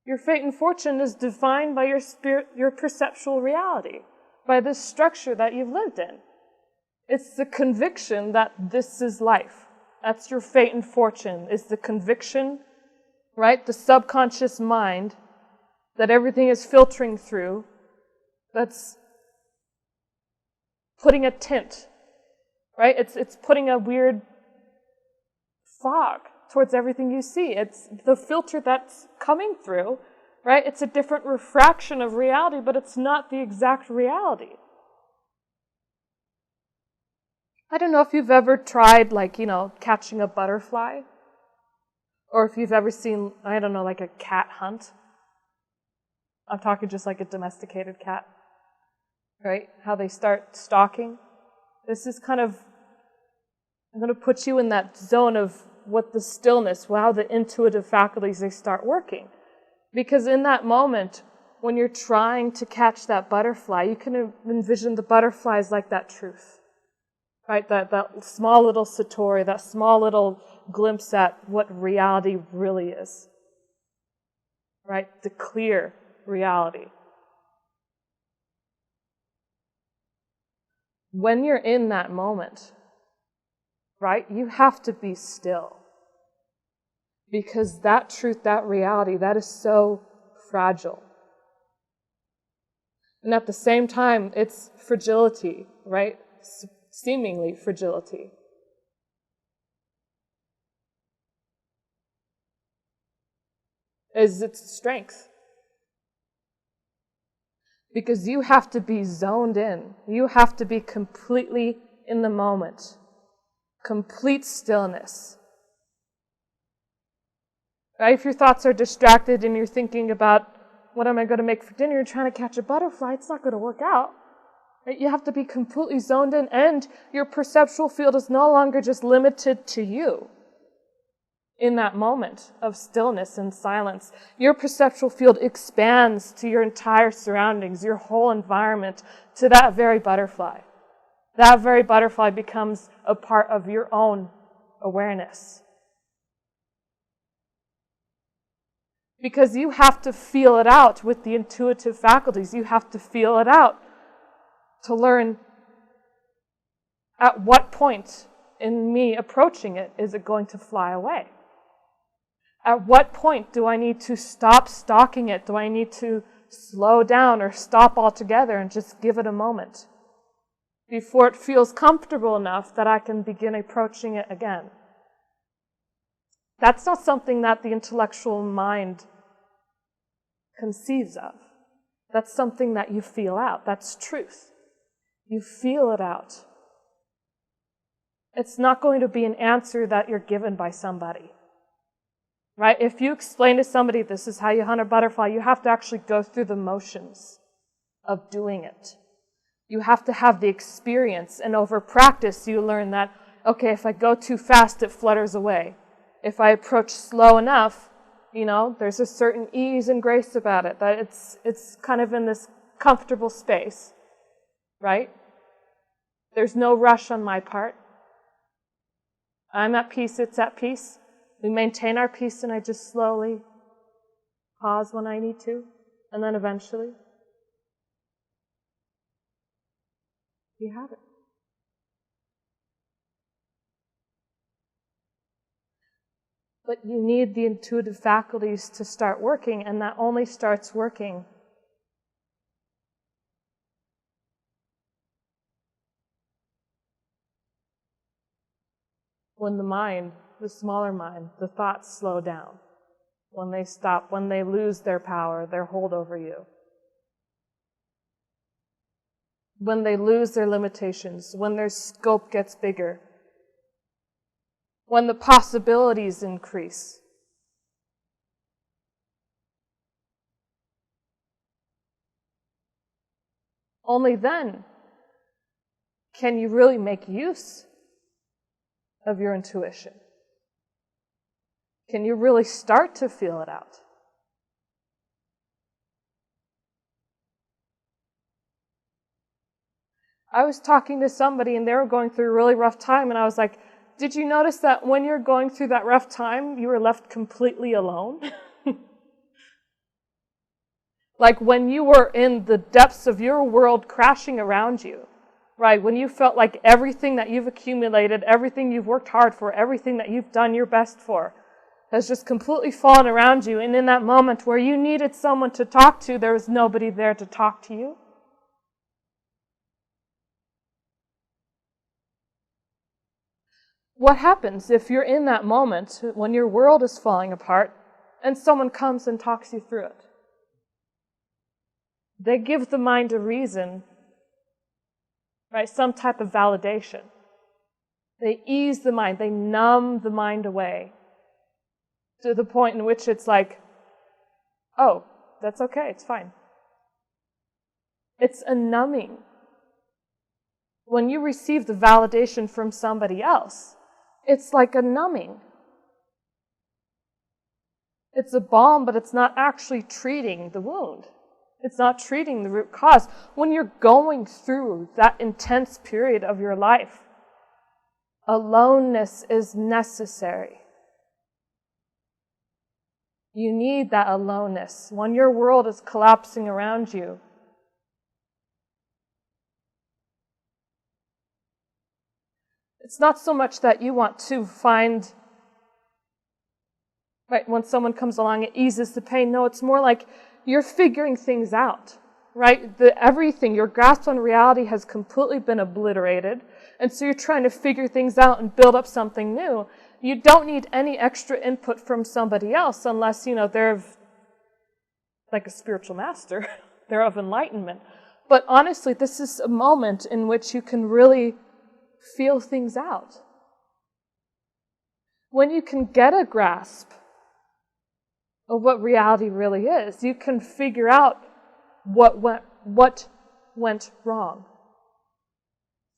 [SPEAKER 1] Your fate and fortune is defined by your perceptual reality, by this structure that you've lived in. It's the conviction that this is life. That's your fate and fortune, is the conviction, right? The subconscious mind that everything is filtering through, that's putting a tint, right? It's putting a weird fog towards everything you see. It's the filter that's coming through, right? It's a different refraction of reality, but it's not the exact reality. I don't know if you've ever tried, catching a butterfly, or if you've ever seen, a cat hunt. I'm talking just like a domesticated cat, right? How they start stalking. This is I'm going to put you in that zone of what the stillness, how the intuitive faculties, they start working. Because in that moment, when you're trying to catch that butterfly, you can envision the butterfly as like that truth. Right, that small little satori, that small little glimpse at what reality really is. Right, the clear reality. When you're in that moment, right, you have to be still. Because that truth, that reality, that is so fragile. And at the same time, it's fragility, right? Seemingly fragility. Is its strength. Because you have to be zoned in. You have to be completely in the moment. Complete stillness. Right? If your thoughts are distracted and you're thinking about, what am I going to make for dinner? You're trying to catch a butterfly. It's not going to work out. You have to be completely zoned in, and your perceptual field is no longer just limited to you. In that moment of stillness and silence, your perceptual field expands to your entire surroundings, your whole environment, to that very butterfly. That very butterfly becomes a part of your own awareness. Because you have to feel it out with the intuitive faculties. You have to feel it out to learn at what point in me approaching it is it going to fly away. At what point do I need to stop stalking it? Do I need to slow down or stop altogether and just give it a moment before it feels comfortable enough that I can begin approaching it again? That's not something that the intellectual mind conceives of. That's something that you feel out. That's truth. You feel it out. It's not going to be an answer that you're given by somebody. Right? If you explain to somebody this is how you hunt a butterfly, you have to actually go through the motions of doing it. You have to have the experience, and over practice you learn that, okay, if I go too fast, it flutters away. If I approach slow enough, there's a certain ease and grace about it, that it's kind of in this comfortable space, right? There's no rush on my part. I'm at peace, it's at peace. We maintain our peace, and I just slowly pause when I need to, and then eventually you have it. But you need the intuitive faculties to start working, and that only starts working when the mind, the smaller mind, the thoughts slow down, when they stop, when they lose their power, their hold over you, when they lose their limitations, when their scope gets bigger, when the possibilities increase. Only then can you really make use of your intuition. Can you really start to feel it out? I was talking to somebody and they were going through a really rough time, and I was like, did you notice that when you're going through that rough time, you were left completely alone? Like when you were in the depths of your world crashing around you, right? When you felt like everything that you've accumulated, everything you've worked hard for, everything that you've done your best for has just completely fallen around you. And in that moment where you needed someone to talk to, there was nobody there to talk to you. What happens if you're in that moment when your world is falling apart and someone comes and talks you through it? They give the mind a reason, right? Some type of validation. They ease the mind. They numb the mind away to the point in which it's like, oh, that's okay, it's fine. It's a numbing. When you receive the validation from somebody else, it's like a numbing. It's a balm, but it's not actually treating the wound. It's not treating the root cause. When you're going through that intense period of your life, aloneness is necessary. You need that aloneness. When your world is collapsing around you, it's not so much that you want to find, right, when someone comes along, it eases the pain. No, it's more like you're figuring things out, right? Everything, your grasp on reality has completely been obliterated, and so you're trying to figure things out and build up something new. You don't need any extra input from somebody else unless, they're like a spiritual master. They're of enlightenment. But honestly, this is a moment in which you can really feel things out. When you can get a grasp of what reality really is, you can figure out what went wrong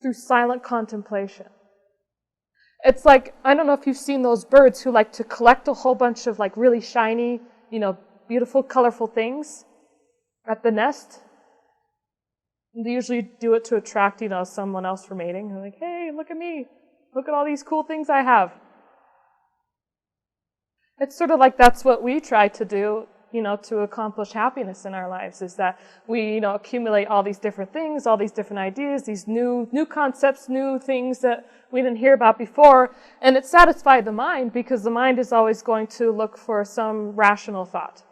[SPEAKER 1] through silent contemplation. It's like, I don't know if you've seen those birds who like to collect a whole bunch of like really shiny, beautiful, colorful things at the nest. They usually do it to attract, someone else for mating. They're like, hey, look at me. Look at all these cool things I have. It's sort of like that's what we try to do, to accomplish happiness in our lives, is that we, accumulate all these different things, all these different ideas, these new concepts, new things that we didn't hear about before, and it satisfies the mind because the mind is always going to look for some rational thought,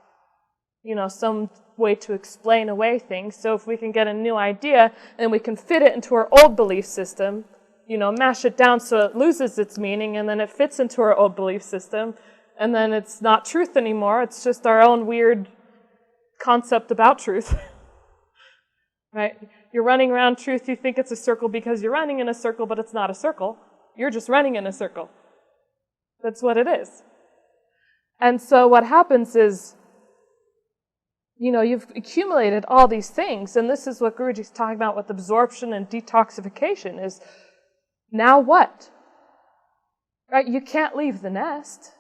[SPEAKER 1] some way to explain away things. So if we can get a new idea and we can fit it into our old belief system, mash it down so it loses its meaning, and then it fits into our old belief system, and then it's not truth anymore, it's just our own weird concept about truth. Right? You're running around truth, you think it's a circle because you're running in a circle, but it's not a circle. You're just running in a circle. That's what it is. And so what happens is, you've accumulated all these things, and this is what Guruji's talking about with absorption and detoxification is, now what? Right? You can't leave the nest.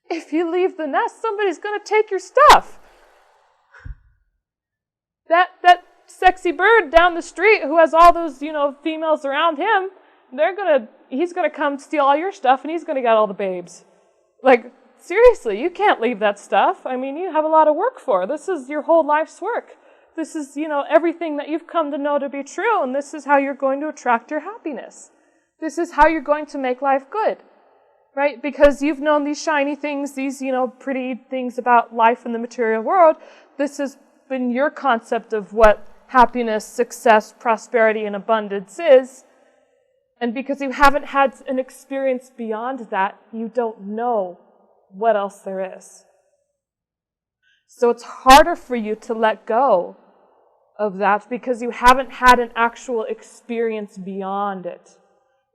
[SPEAKER 1] If you leave the nest, somebody's going to take your stuff. That sexy bird down the street who has all those, females around him, he's going to come steal all your stuff, and he's going to get all the babes. Like, seriously, you can't leave that stuff. I mean, you have a lot of work for. This is your whole life's work. This is, everything that you've come to know to be true, and this is how you're going to attract your happiness. This is how you're going to make life good, right? Because you've known these shiny things, these, pretty things about life in the material world. This has been your concept of what happiness, success, prosperity, and abundance is. And because you haven't had an experience beyond that, you don't know what else there is. So it's harder for you to let go of that because you haven't had an actual experience beyond it.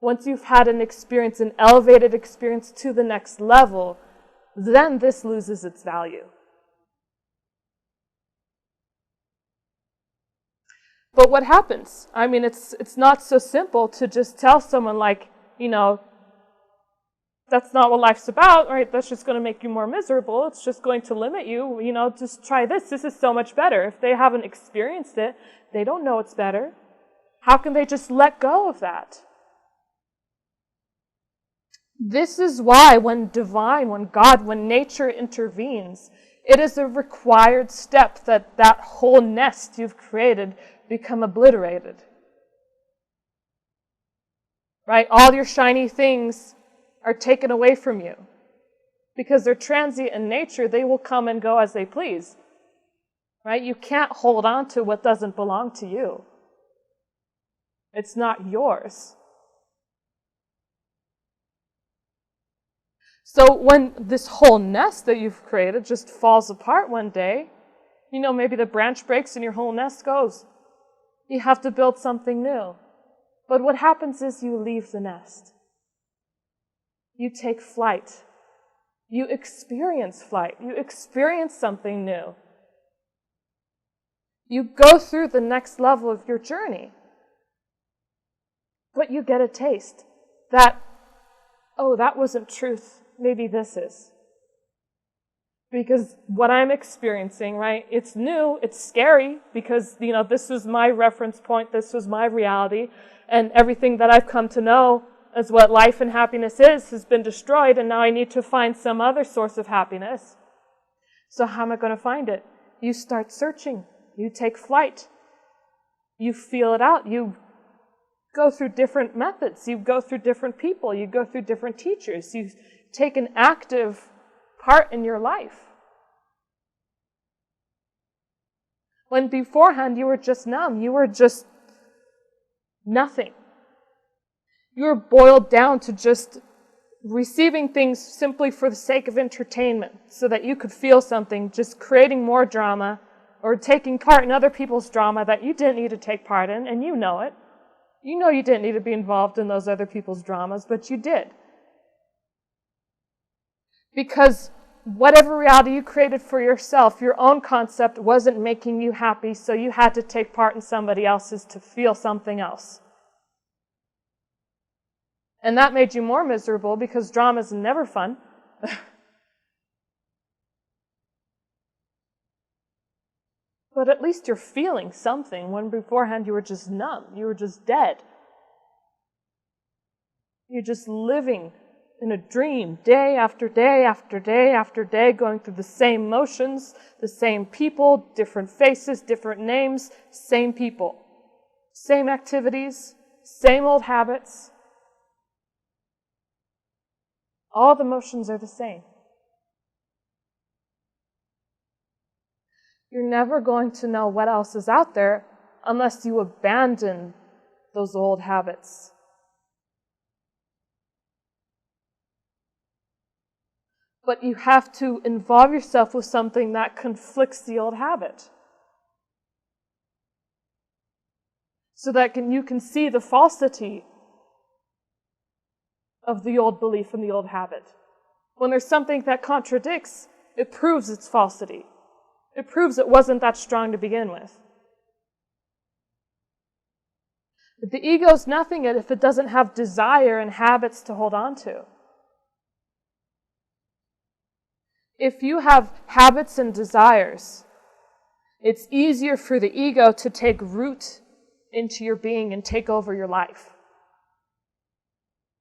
[SPEAKER 1] Once you've had an experience, an elevated experience to the next level, then this loses its value. But what happens? I mean, it's not so simple to just tell someone like, that's not what life's about, right? That's just going to make you more miserable. It's just going to limit you. Just try this. This is so much better. If they haven't experienced it, they don't know it's better. How can they just let go of that? This is why when God, when nature intervenes, it is a required step that whole nest you've created become obliterated. Right? All your shiny things are taken away from you. Because they're transient in nature, they will come and go as they please. Right? You can't hold on to what doesn't belong to you. It's not yours. So when this whole nest that you've created just falls apart one day, maybe the branch breaks and your whole nest goes. You have to build something new. But what happens is you leave the nest. You take flight. You experience flight. You experience something new. You go through the next level of your journey. But you get a taste that, that wasn't truth. Maybe this is. Because what I'm experiencing, right, it's new, it's scary, because, this was my reference point, this was my reality, and everything that I've come to know as what life and happiness is has been destroyed, and now I need to find some other source of happiness. So how am I going to find it? You start searching. You take flight. You feel it out. You go through different methods. You go through different people. You go through different teachers. You take an active part in your life. When beforehand you were just numb. You were just nothing. You were boiled down to just receiving things simply for the sake of entertainment, so that you could feel something, just creating more drama or taking part in other people's drama that you didn't need to take part in, and you know it. You know you didn't need to be involved in those other people's dramas, but you did. Because whatever reality you created for yourself, your own concept wasn't making you happy, so you had to take part in somebody else's to feel something else. And that made you more miserable because drama's never fun. But at least you're feeling something when beforehand you were just numb. You were just dead. You're just living in a dream day after day after day after day, going through the same motions, the same people, different faces, different names, same people, same activities, same old habits. All the motions are the same. You're never going to know what else is out there unless you abandon those old habits. But you have to involve yourself with something that conflicts the old habit. so that you can see the falsity of the old belief and the old habit. When there's something that contradicts, it proves its falsity. It proves it wasn't that strong to begin with. But the ego's nothing if it doesn't have desire and habits to hold on to. If you have habits and desires, it's easier for the ego to take root into your being and take over your life.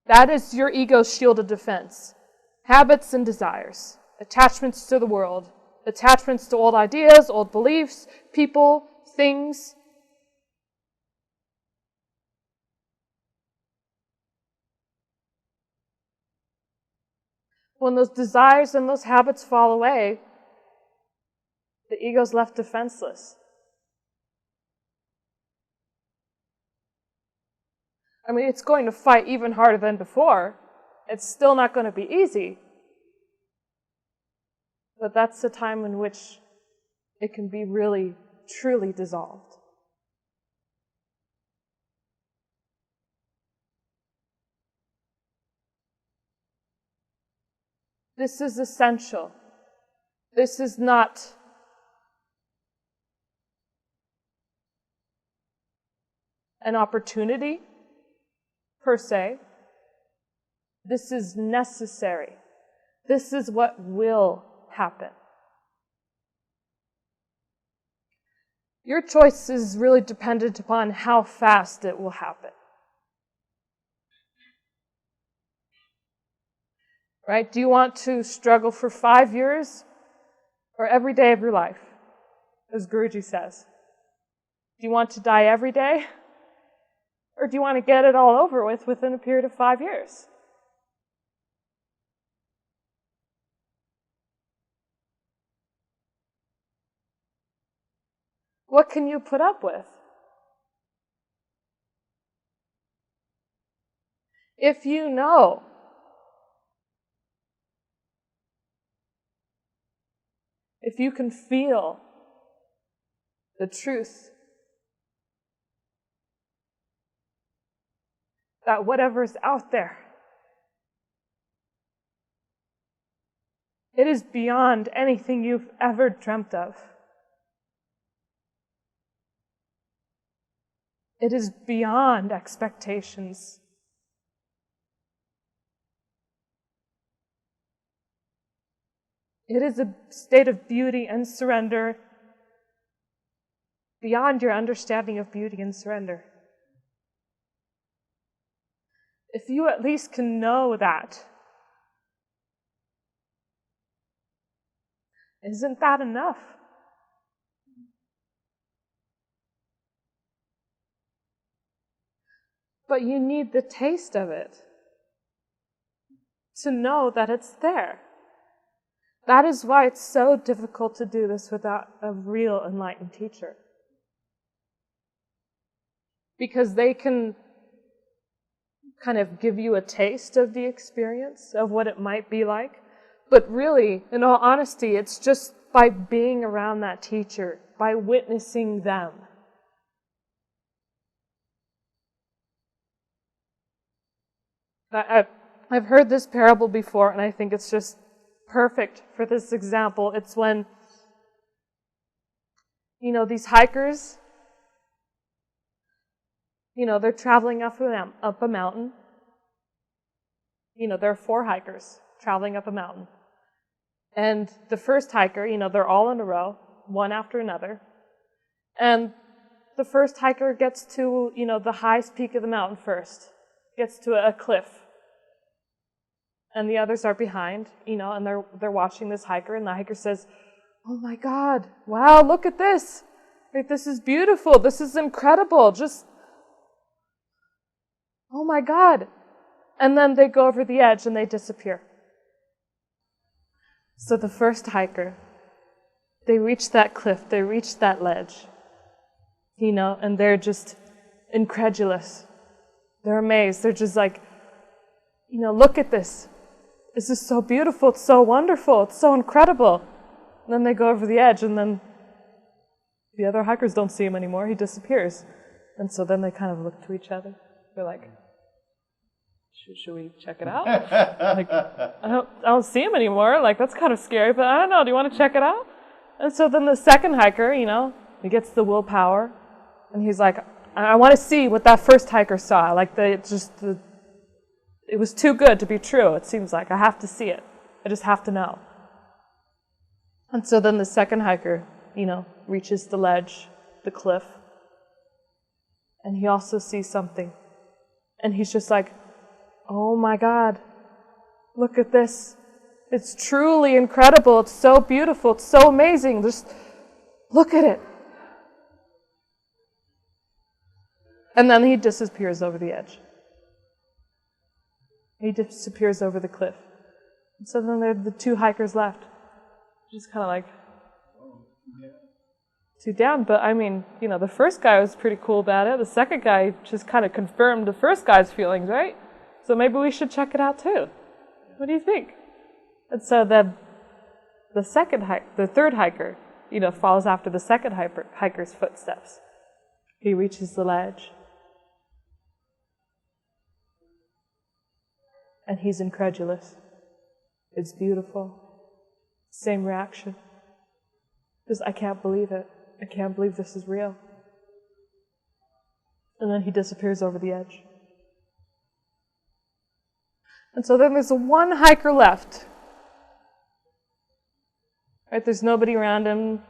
[SPEAKER 1] That is your ego's shield of defense. Habits and desires, attachments to the world, attachments to old ideas, old beliefs, people, things. When those desires and those habits fall away, the ego's left defenseless. I mean, it's going to fight even harder than before. It's still not going to be easy. But that's the time in which it can be really, truly dissolved. This is essential. This is not an opportunity, per se. This is necessary. This is what will happen. Your choice is really dependent upon how fast it will happen. Right? Do you want to struggle for 5 years or every day of your life, as Guruji says? Do you want to die every day? Or do you want to get it all over with within a period of 5 years? What can you put up with? If you know if you can feel the truth that whatever's out there, it is beyond anything you've ever dreamt of. It is beyond expectations. It is a state of beauty and surrender beyond your understanding of beauty and surrender. If you at least can know that, isn't that enough? But you need the taste of it to know that it's there. That is why it's so difficult to do this without a real enlightened teacher. Because they can kind of give you a taste of the experience of what it might be like. But really, in all honesty, it's just by being around that teacher, by witnessing them. I've heard this parable before, and I think it's just perfect for this example. It's when, these hikers, they're traveling up a mountain. There are 4 hikers traveling up a mountain. And the first hiker, they're all in a row, one after another. And the first hiker gets to, the highest peak of the mountain first, gets to a cliff. And the others are behind, and they're watching this hiker, and the hiker says, "Oh my God, wow, look at this. Like, this is beautiful, this is incredible, just, oh my God." And then they go over the edge and they disappear. So the first hiker, they reach that cliff, they reach that ledge, and they're just incredulous. They're amazed, they're just like, look at this. This is so beautiful, it's so wonderful, it's so incredible. And then they go over the edge, and then the other hikers don't see him anymore, he disappears. And so then they kind of look to each other. They're like, should we check it out? Like, I don't see him anymore. Like, that's kind of scary, but I don't know. Do you want to check it out? And so then the second hiker, he gets the willpower, and he's like, I want to see what that first hiker saw. Like, it was too good to be true, it seems like. I have to see it. I just have to know. And so then the second hiker, reaches the ledge, the cliff, and he also sees something. And he's just like, oh my God, look at this. It's truly incredible. It's so beautiful. It's so amazing. Just look at it. And then he disappears over the edge. He disappears over the cliff. And so then there are the two hikers left. Just kind of like, two down. But I mean, the first guy was pretty cool about it. The second guy just kind of confirmed the first guy's feelings, right? So maybe we should check it out too. What do you think? And so then the third hiker, follows after the second hiker's footsteps. He reaches the ledge. And he's incredulous. It's beautiful. Same reaction. Just, I can't believe it. I can't believe this is real. And then he disappears over the edge. And so then there's one hiker left. Right? There's nobody around him.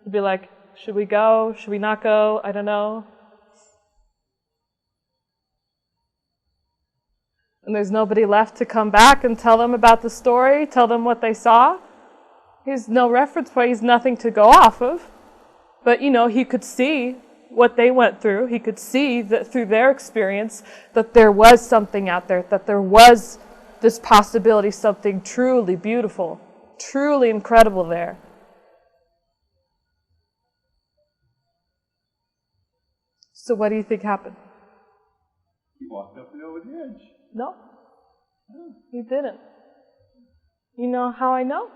[SPEAKER 1] He'd be like, should we go? Should we not go? I don't know. And there's nobody left to come back and tell them about the story, tell them what they saw. He's no reference point. He's nothing to go off of. But, he could see what they went through. He could see that through their experience that there was something out there, that there was this possibility, something truly beautiful, truly incredible there. So what do you think happened?
[SPEAKER 2] He walked up and over the edge.
[SPEAKER 1] No, he didn't. You know how I know?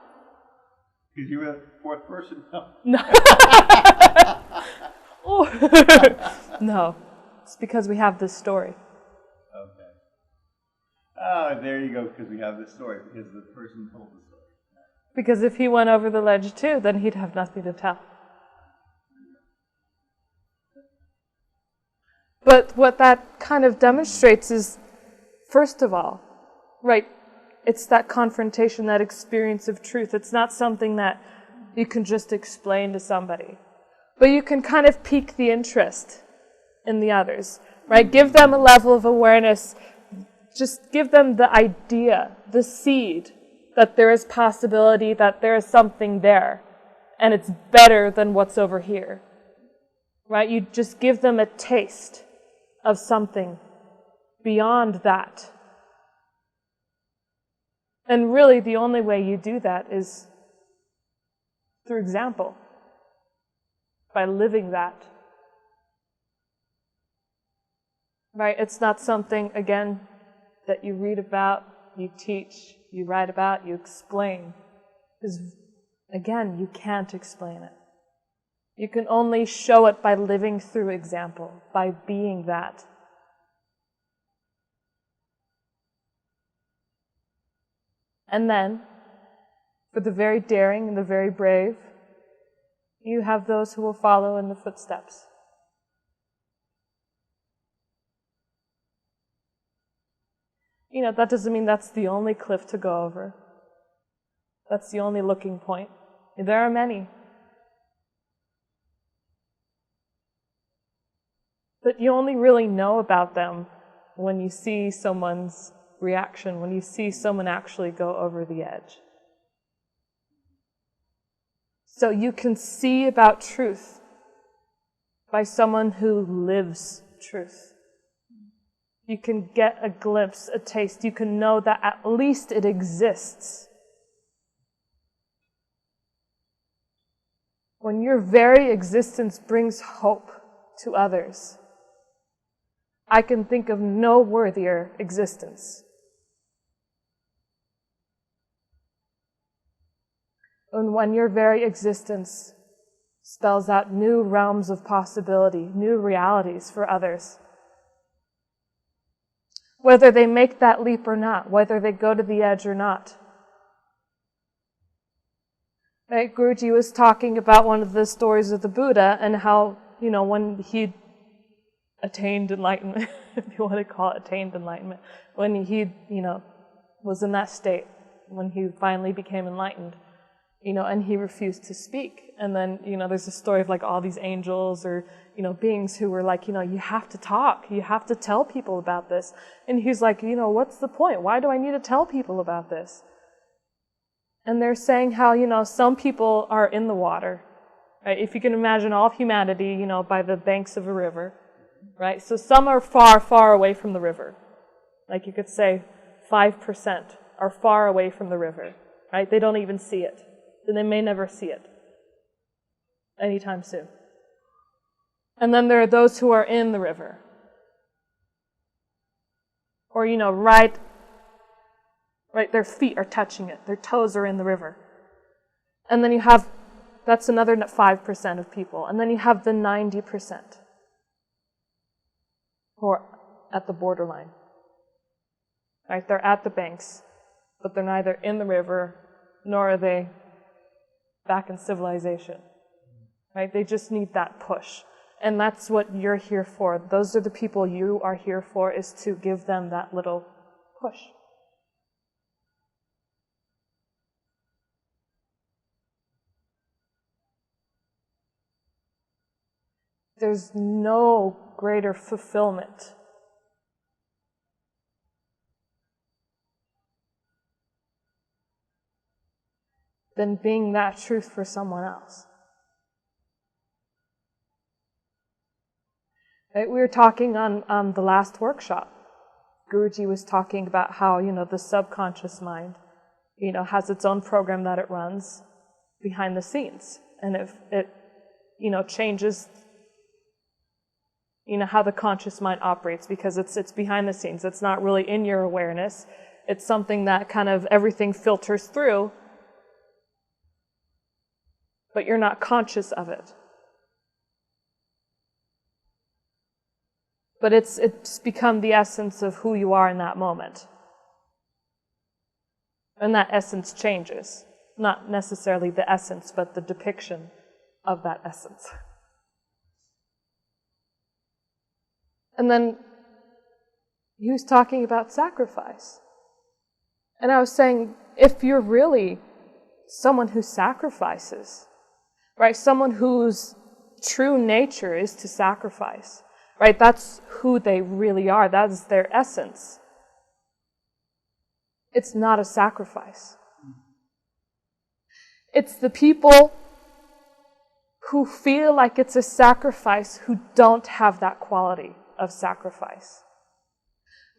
[SPEAKER 2] Because you were the fourth person?
[SPEAKER 1] No. No. It's because we have this story.
[SPEAKER 2] Okay. Oh, there you go, because we have this story, because the person told the story.
[SPEAKER 1] Because if he went over the ledge too, then he'd have nothing to tell. But what that kind of demonstrates is, first of all, right, it's that confrontation, that experience of truth. It's not something that you can just explain to somebody. But you can kind of pique the interest in the others, right? Give them a level of awareness. Just give them the idea, the seed, that there is possibility, that there is something there, and it's better than what's over here, right? You just give them a taste of something beyond that. And really, the only way you do that is through example, by living that. Right? It's not something, again, that you read about, you teach, you write about, you explain. Because, again, you can't explain it. You can only show it by living through example, by being that. And then, for the very daring and the very brave, you have those who will follow in the footsteps. That doesn't mean that's the only cliff to go over. That's the only looking point. There are many. But you only really know about them when you see someone's reaction, when you see someone actually go over the edge. So you can see about truth by someone who lives truth. You can get a glimpse, a taste. You can know that at least it exists. When your very existence brings hope to others, I can think of no worthier existence. And when your very existence spells out new realms of possibility, new realities for others. Whether they make that leap or not, whether they go to the edge or not. Right? Guruji was talking about one of the stories of the Buddha and how, when he attained enlightenment, if you want to call it attained enlightenment, when he, was in that state, when he finally became enlightened, and he refused to speak. And then, there's a story of like all these angels or, beings who were like, you have to talk, you have to tell people about this. And he's like, what's the point? Why do I need to tell people about this? And they're saying how, some people are in the water, right? If you can imagine all of humanity, by the banks of a river, right? So some are far, far away from the river. Like you could say 5% are far away from the river, right? They don't even see it. And they may never see it anytime soon. And then there are those who are in the river. Or, right, their feet are touching it. Their toes are in the river. And then you have, that's another 5% of people. And then you have the 90% who are at the borderline. Right? They're at the banks, but they're neither in the river, nor are they back in civilization. Right? They just need that push. And that's what you're here for. Those are the people you are here for, is to give them that little push. There's no greater fulfillment than being that truth for someone else. Right? We were talking on the last workshop. Guruji was talking about how, the subconscious mind, has its own program that it runs behind the scenes. And if it, changes, how the conscious mind operates, because it's behind the scenes. It's not really in your awareness. It's something that kind of everything filters through, but you're not conscious of it. But it's become the essence of who you are in that moment. And that essence changes. Not necessarily the essence, but the depiction of that essence. And then he was talking about sacrifice. And I was saying, if you're really someone who sacrifices, right? Someone whose true nature is to sacrifice, right? That's who they really are. That is their essence. It's not a sacrifice. It's the people who feel like it's a sacrifice who don't have that quality of sacrifice.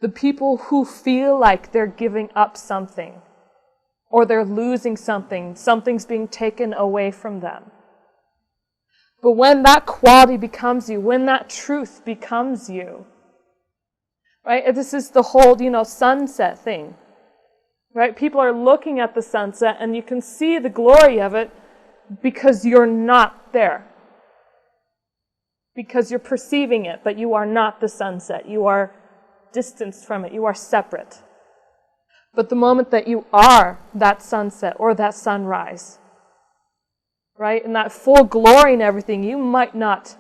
[SPEAKER 1] The people who feel like they're giving up something, or they're losing something, something's being taken away from them. But when that quality becomes you, when that truth becomes you, right? This is the whole, sunset thing, right? People are looking at the sunset and you can see the glory of it because you're not there. Because you're perceiving it, but you are not the sunset. You are distanced from it. You are separate. But the moment that you are that sunset or that sunrise, right, and that full glory and everything, you might not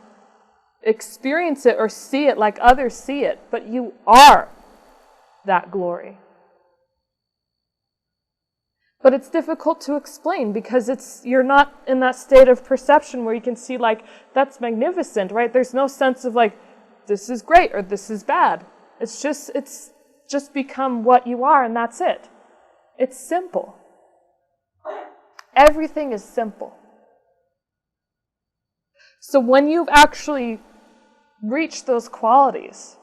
[SPEAKER 1] experience it or see it like others see it, but you are that glory. But it's difficult to explain because you're not in that state of perception where you can see like, that's magnificent, right? There's no sense of like, this is great or this is bad. It's just become what you are and that's it. It's simple. Everything is simple. So when you've actually reached those qualities,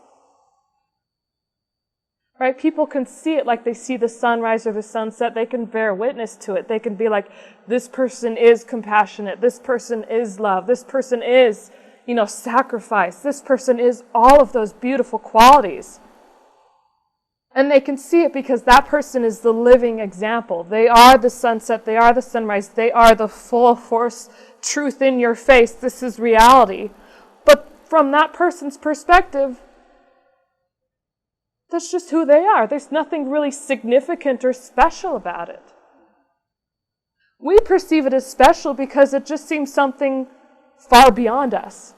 [SPEAKER 1] right? People can see it like they see the sunrise or the sunset. They can bear witness to it. They can be like, this person is compassionate. This person is love. This person is, sacrifice. This person is all of those beautiful qualities. And they can see it because that person is the living example. They are the sunset, they are the sunrise, they are the full force truth in your face. This is reality. But from that person's perspective, that's just who they are. There's nothing really significant or special about it. We perceive it as special because it just seems something far beyond us.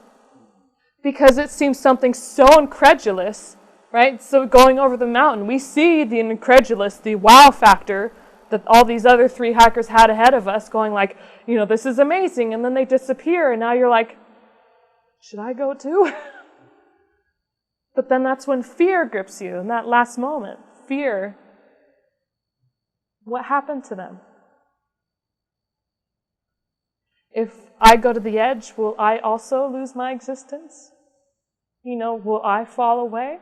[SPEAKER 1] Because it seems something so incredulous, right? So going over the mountain, we see the incredulous, the wow factor that all these other 3 hikers had ahead of us, going like, this is amazing, and then they disappear, and now you're like, should I go too? But then that's when fear grips you, in that last moment. Fear. What happened to them? If I go to the edge, will I also lose my existence? Will I fall away?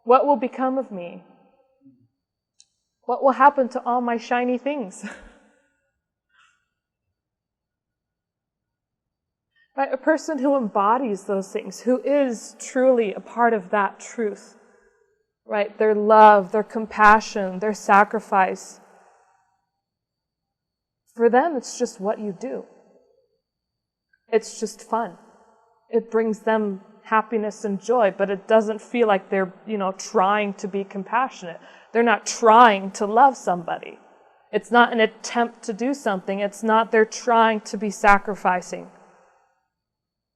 [SPEAKER 1] What will become of me? What will happen to all my shiny things? Right? A person who embodies those things, who is truly a part of that truth, right? Their love, their compassion, their sacrifice. For them, it's just what you do. It's just fun. It brings them happiness and joy, but it doesn't feel like they're, trying to be compassionate. They're not trying to love somebody. It's not an attempt to do something. It's not they're trying to be sacrificing.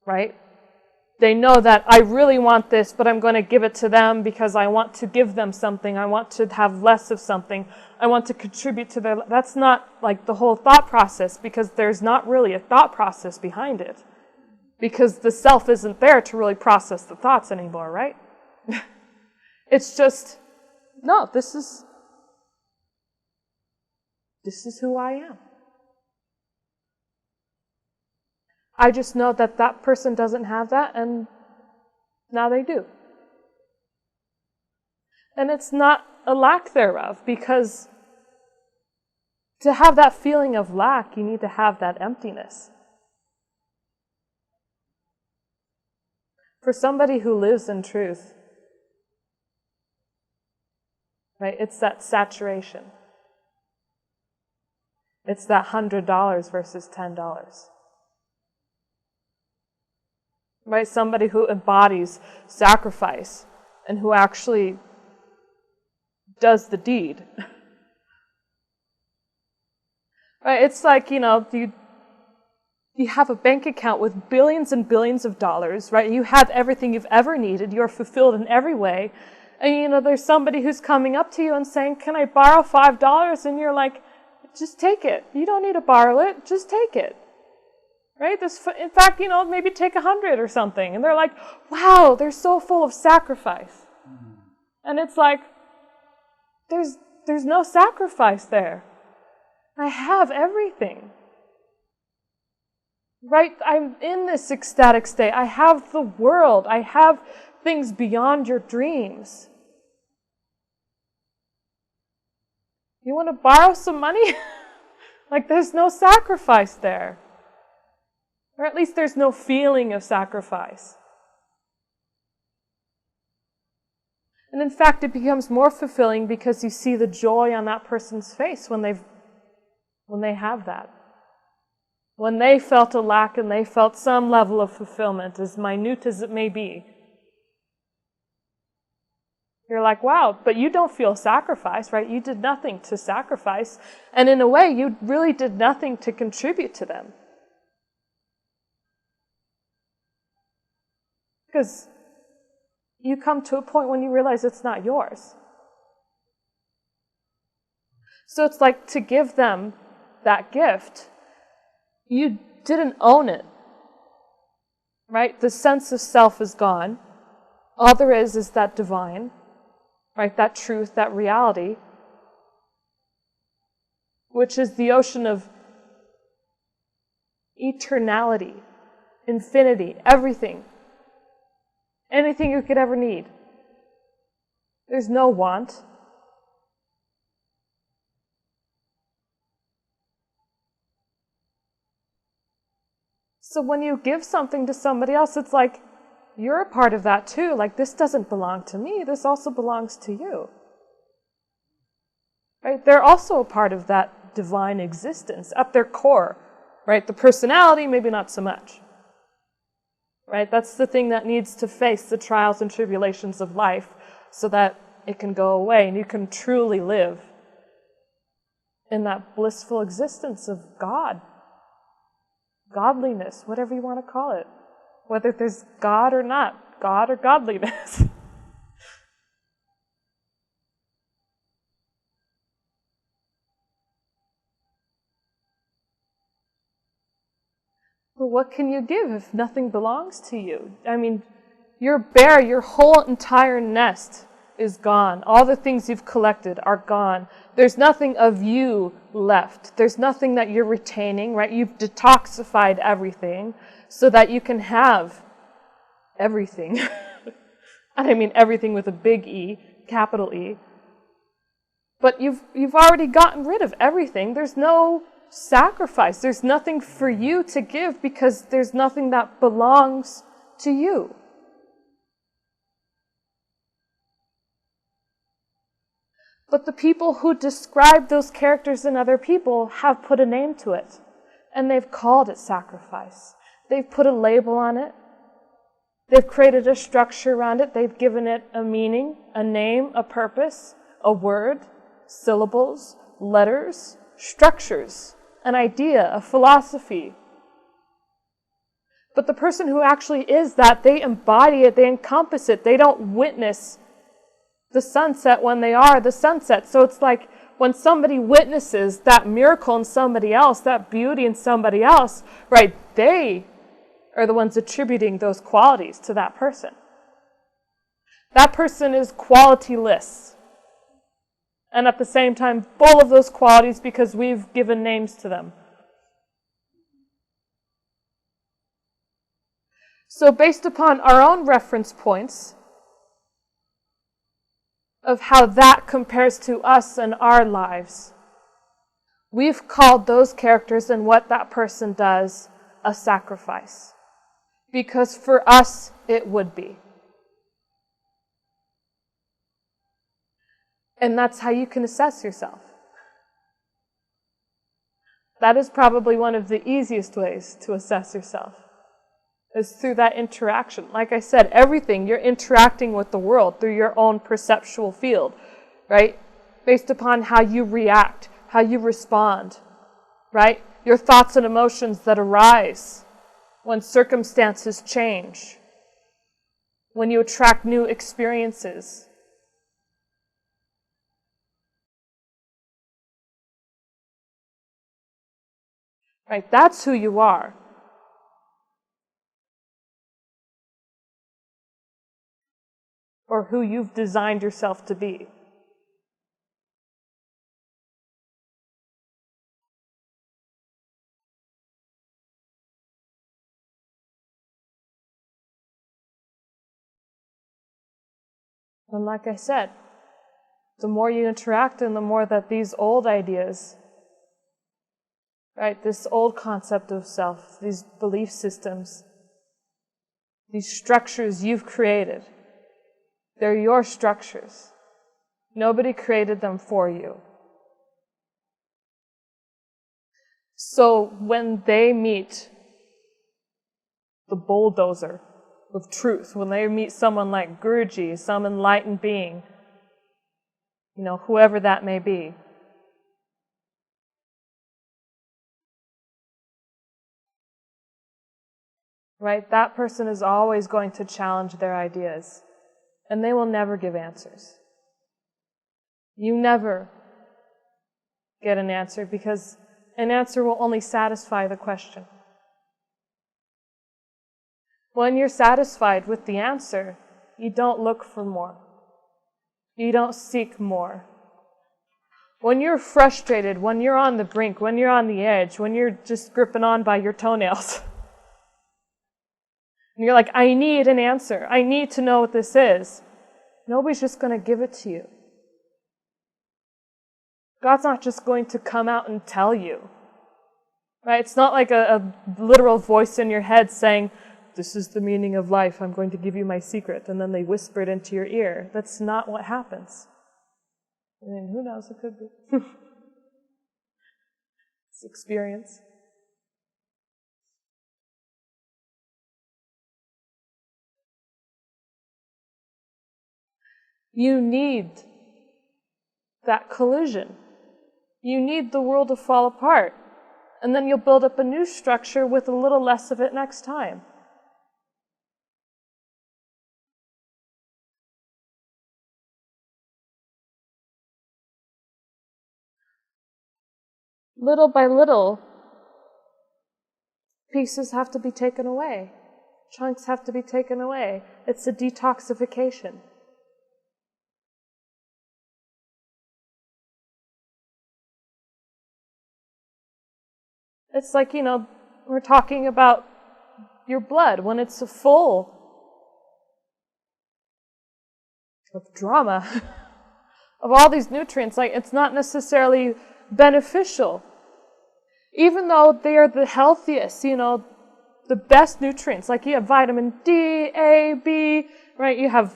[SPEAKER 1] Right? They know that I really want this, but I'm going to give it to them because I want to give them something. I want to have less of something. I want to contribute to their... That's not like the whole thought process, because there's not really a thought process behind it. Because the self isn't there to really process the thoughts anymore, right? It's just, no, this is who I am. I just know that that person doesn't have that, and now they do. And it's not a lack thereof, because to have that feeling of lack, you need to have that emptiness. For somebody who lives in truth, right, it's that saturation. It's that $100 versus $10. Right? Somebody who embodies sacrifice and who actually does the deed. Right? It's like, you have a bank account with billions and billions of dollars, right? You have everything you've ever needed. You're fulfilled in every way. And, there's somebody who's coming up to you and saying, can I borrow $5? And you're like, just take it. You don't need to borrow it. Just take it. Right? In fact, maybe take 100 or something. And they're like, wow, they're so full of sacrifice. Mm-hmm. And it's like, there's no sacrifice there. I have everything. Right? I'm in this ecstatic state. I have the world. I have things beyond your dreams. You want to borrow some money? Like, there's no sacrifice there. Or at least there's no feeling of sacrifice. And in fact, it becomes more fulfilling because you see the joy on that person's face when they have that. When they felt a lack and they felt some level of fulfillment, as minute as it may be. You're like, wow, but you don't feel sacrifice, right? You did nothing to sacrifice. And in a way, you really did nothing to contribute to them. Because you come to a point when you realize it's not yours. So it's like, to give them that gift, you didn't own it, right? The sense of self is gone. All there is that divine, right? That truth, that reality, which is the ocean of eternality, infinity, everything. Anything you could ever need. There's no want. So when you give something to somebody else, it's like, you're a part of that too. Like, this doesn't belong to me. This also belongs to you. right? They're also a part of that divine existence at their core, right? The personality, maybe not so much, right? That's the thing that needs to face the trials and tribulations of life so that it can go away and you can truly live in that blissful existence of God, godliness, whatever you want to call it, whether there's God or not, God or godliness. But what can you give if nothing belongs to you? I mean, you're bare, your whole entire nest is gone. All the things you've collected are gone. There's nothing of you left. There's nothing that you're retaining, right? You've detoxified everything so that you can have everything. And I mean everything with a big E, capital E. But you've already gotten rid of everything. There's no sacrifice. There's nothing for you to give because there's nothing that belongs to you. But the people who describe those characters in other people have put a name to it. And they've called it sacrifice. They've put a label on it. They've created a structure around it. They've given it a meaning, a name, a purpose, a word, syllables, letters, structures, an idea, a philosophy. But the person who actually is that, they embody it, they encompass it. They don't witness the sunset when they are the sunset. So it's like when somebody witnesses that miracle in somebody else, that beauty in somebody else, right, they are the ones attributing those qualities to that person. That person is qualityless. And at the same time, full of those qualities because we've given names to them. So based upon our own reference points of how that compares to us and our lives, we've called those characters and what that person does a sacrifice. Because for us, it would be. And that's how you can assess yourself. That is probably one of the easiest ways to assess yourself, is through that interaction. Like I said, everything, you're interacting with the world through your own perceptual field, right? Based upon how you react, how you respond, right? Your thoughts and emotions that arise when circumstances change, when you attract new experiences. Right? That's who you are. Or who you've designed yourself to be. And like I said, the more you interact and the more that these old ideas, right, this old concept of self, these belief systems, these structures you've created, they're your structures. Nobody created them for you. So when they meet the bulldozer of truth, when they meet someone like Guruji, some enlightened being, whoever that may be, right, that person is always going to challenge their ideas, and they will never give answers. You never get an answer because an answer will only satisfy the question. When you're satisfied with the answer, you don't look for more. You don't seek more. When you're frustrated, when you're on the brink, when you're on the edge, when you're just gripping on by your toenails, and you're like, I need an answer. I need to know what this is. Nobody's just going to give it to you. God's not just going to come out and tell you. Right? It's not like a literal voice in your head saying, this is the meaning of life, I'm going to give you my secret, and then they whisper it into your ear. That's not what happens. I mean, who knows? It could be. It's experience. You need that collision. You need the world to fall apart. And then you'll build up a new structure with a little less of it next time. Little by little, pieces have to be taken away. Chunks have to be taken away. It's a detoxification. It's like, we're talking about your blood when it's full of drama, of all these nutrients. Like, it's not necessarily beneficial. Even though they are the healthiest, the best nutrients. Like, you have vitamin D, A, B, right? You have,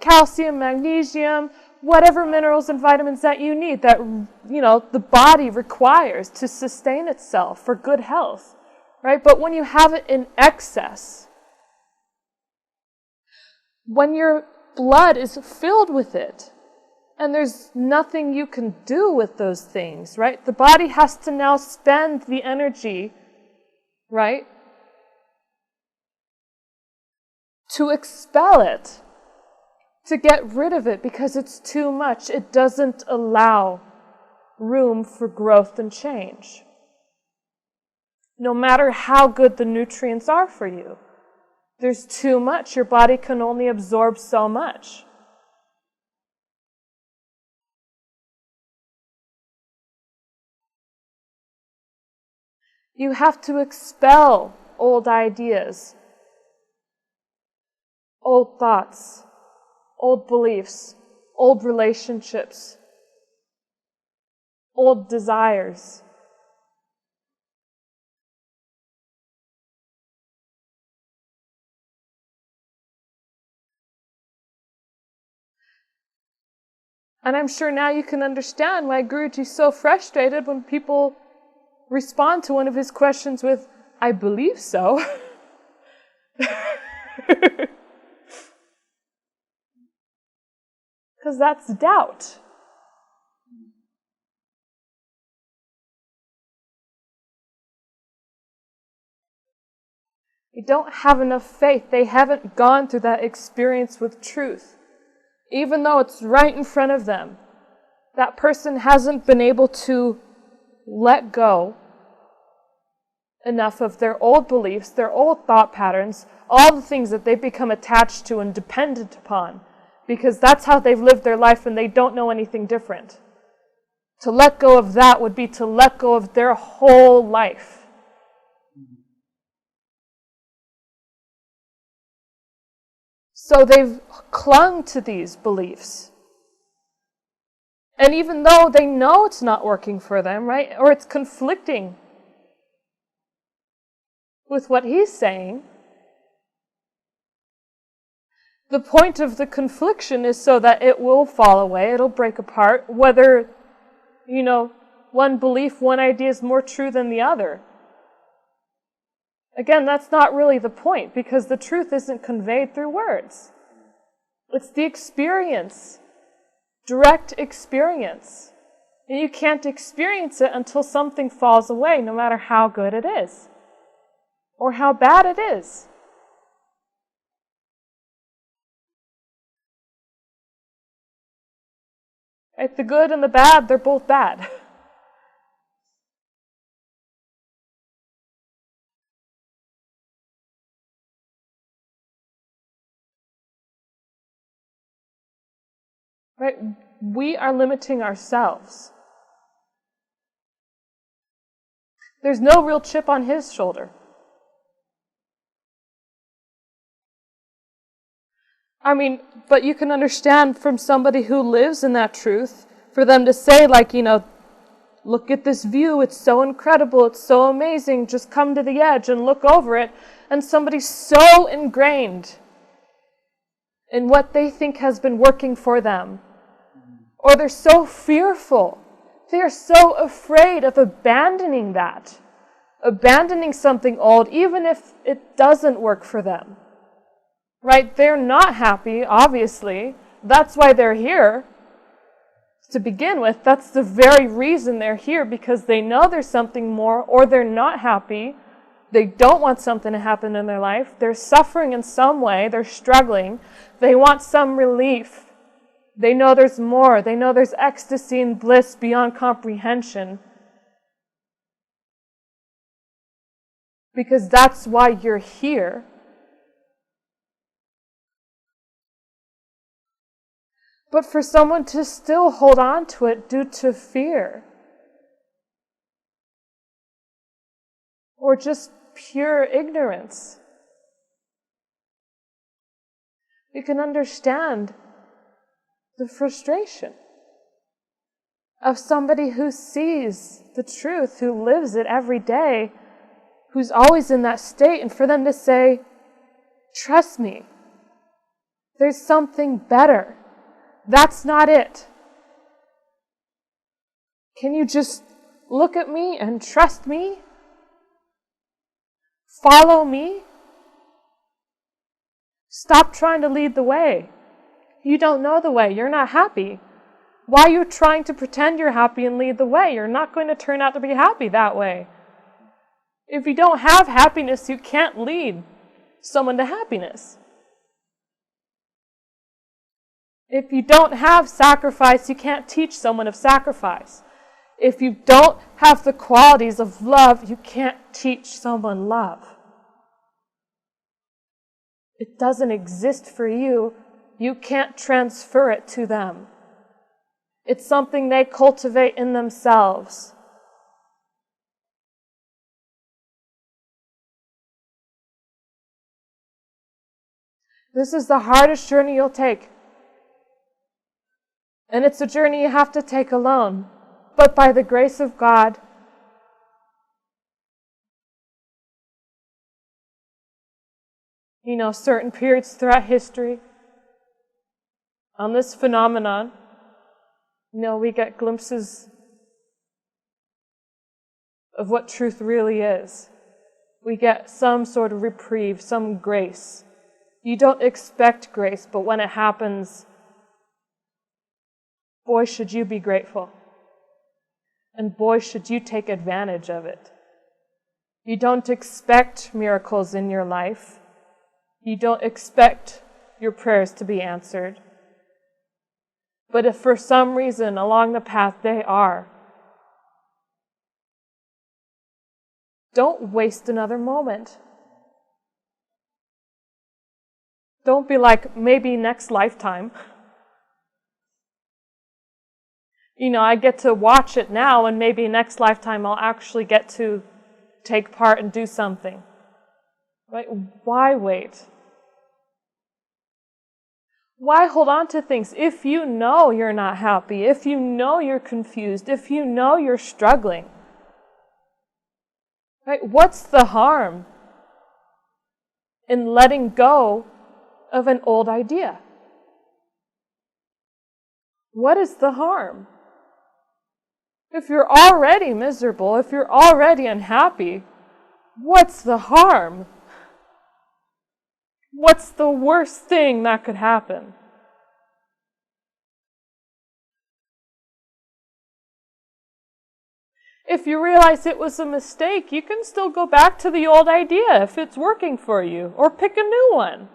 [SPEAKER 1] calcium, magnesium, whatever minerals and vitamins that you need, that, the body requires to sustain itself for good health, right? But when you have it in excess, when your blood is filled with it, and there's nothing you can do with those things, right? The body has to now spend the energy, right, to expel it, to get rid of it, because it's too much. It doesn't allow room for growth and change. No matter how good the nutrients are for you, there's too much. Your body can only absorb so much. You have to expel old ideas, old thoughts, old beliefs, old relationships, old desires. And I'm sure now you can understand why Guruji's so frustrated when people respond to one of his questions with, "I believe so." Because that's doubt. They don't have enough faith. They haven't gone through that experience with truth. Even though it's right in front of them, that person hasn't been able to let go enough of their old beliefs, their old thought patterns, all the things that they've become attached to and dependent upon, because that's how they've lived their life and they don't know anything different. To let go of that would be to let go of their whole life. So they've clung to these beliefs. And even though they know it's not working for them, right, or it's conflicting with what he's saying, the point of the confliction is so that it will fall away, it'll break apart, whether, one belief, one idea is more true than the other. Again, that's not really the point, because the truth isn't conveyed through words. It's the experience, direct experience. And you can't experience it until something falls away, no matter how good it is, or how bad it is. Right? The good and the bad, they're both bad. Right? We are limiting ourselves. There's no real chip on his shoulder. But you can understand from somebody who lives in that truth, for them to say, look at this view, it's so incredible, it's so amazing, just come to the edge and look over it, and somebody's so ingrained in what they think has been working for them, Or they're so fearful. They are so afraid of abandoning that. Abandoning something old, even if it doesn't work for them. Right? They're not happy, obviously. That's why they're here. To begin with, that's the very reason they're here, because they know there's something more, or they're not happy. They don't want something to happen in their life. They're suffering in some way. They're struggling. They want some relief. They know there's more. They know there's ecstasy and bliss beyond comprehension. Because that's why you're here. But for someone to still hold on to it due to fear, or just pure ignorance, you can understand the frustration of somebody who sees the truth, who lives it every day, who's always in that state, and for them to say, trust me, there's something better. That's not it. Can you just look at me and trust me? Follow me? Stop trying to lead the way. You don't know the way. You're not happy. Why are you trying to pretend you're happy and lead the way? You're not going to turn out to be happy that way. If you don't have happiness, you can't lead someone to happiness. If you don't have sacrifice, you can't teach someone of sacrifice. If you don't have the qualities of love, you can't teach someone love. It doesn't exist for you. You can't transfer it to them. It's something they cultivate in themselves. This is the hardest journey you'll take. And it's a journey you have to take alone. But by the grace of God, certain periods throughout history, on this phenomenon, we get glimpses of what truth really is. We get some sort of reprieve, some grace. You don't expect grace, but when it happens, boy, should you be grateful. And boy, should you take advantage of it. You don't expect miracles in your life. You don't expect your prayers to be answered. But if for some reason along the path they are, don't waste another moment. Don't be like, maybe next lifetime. I get to watch it now, and maybe next lifetime I'll actually get to take part and do something. Right? Why wait? Why hold on to things if you know you're not happy, if you know you're confused, if you know you're struggling? Right? What's the harm in letting go of an old idea? What is the harm? If you're already miserable, if you're already unhappy, what's the harm? What's the worst thing that could happen? If you realize it was a mistake, you can still go back to the old idea if it's working for you, or pick a new one.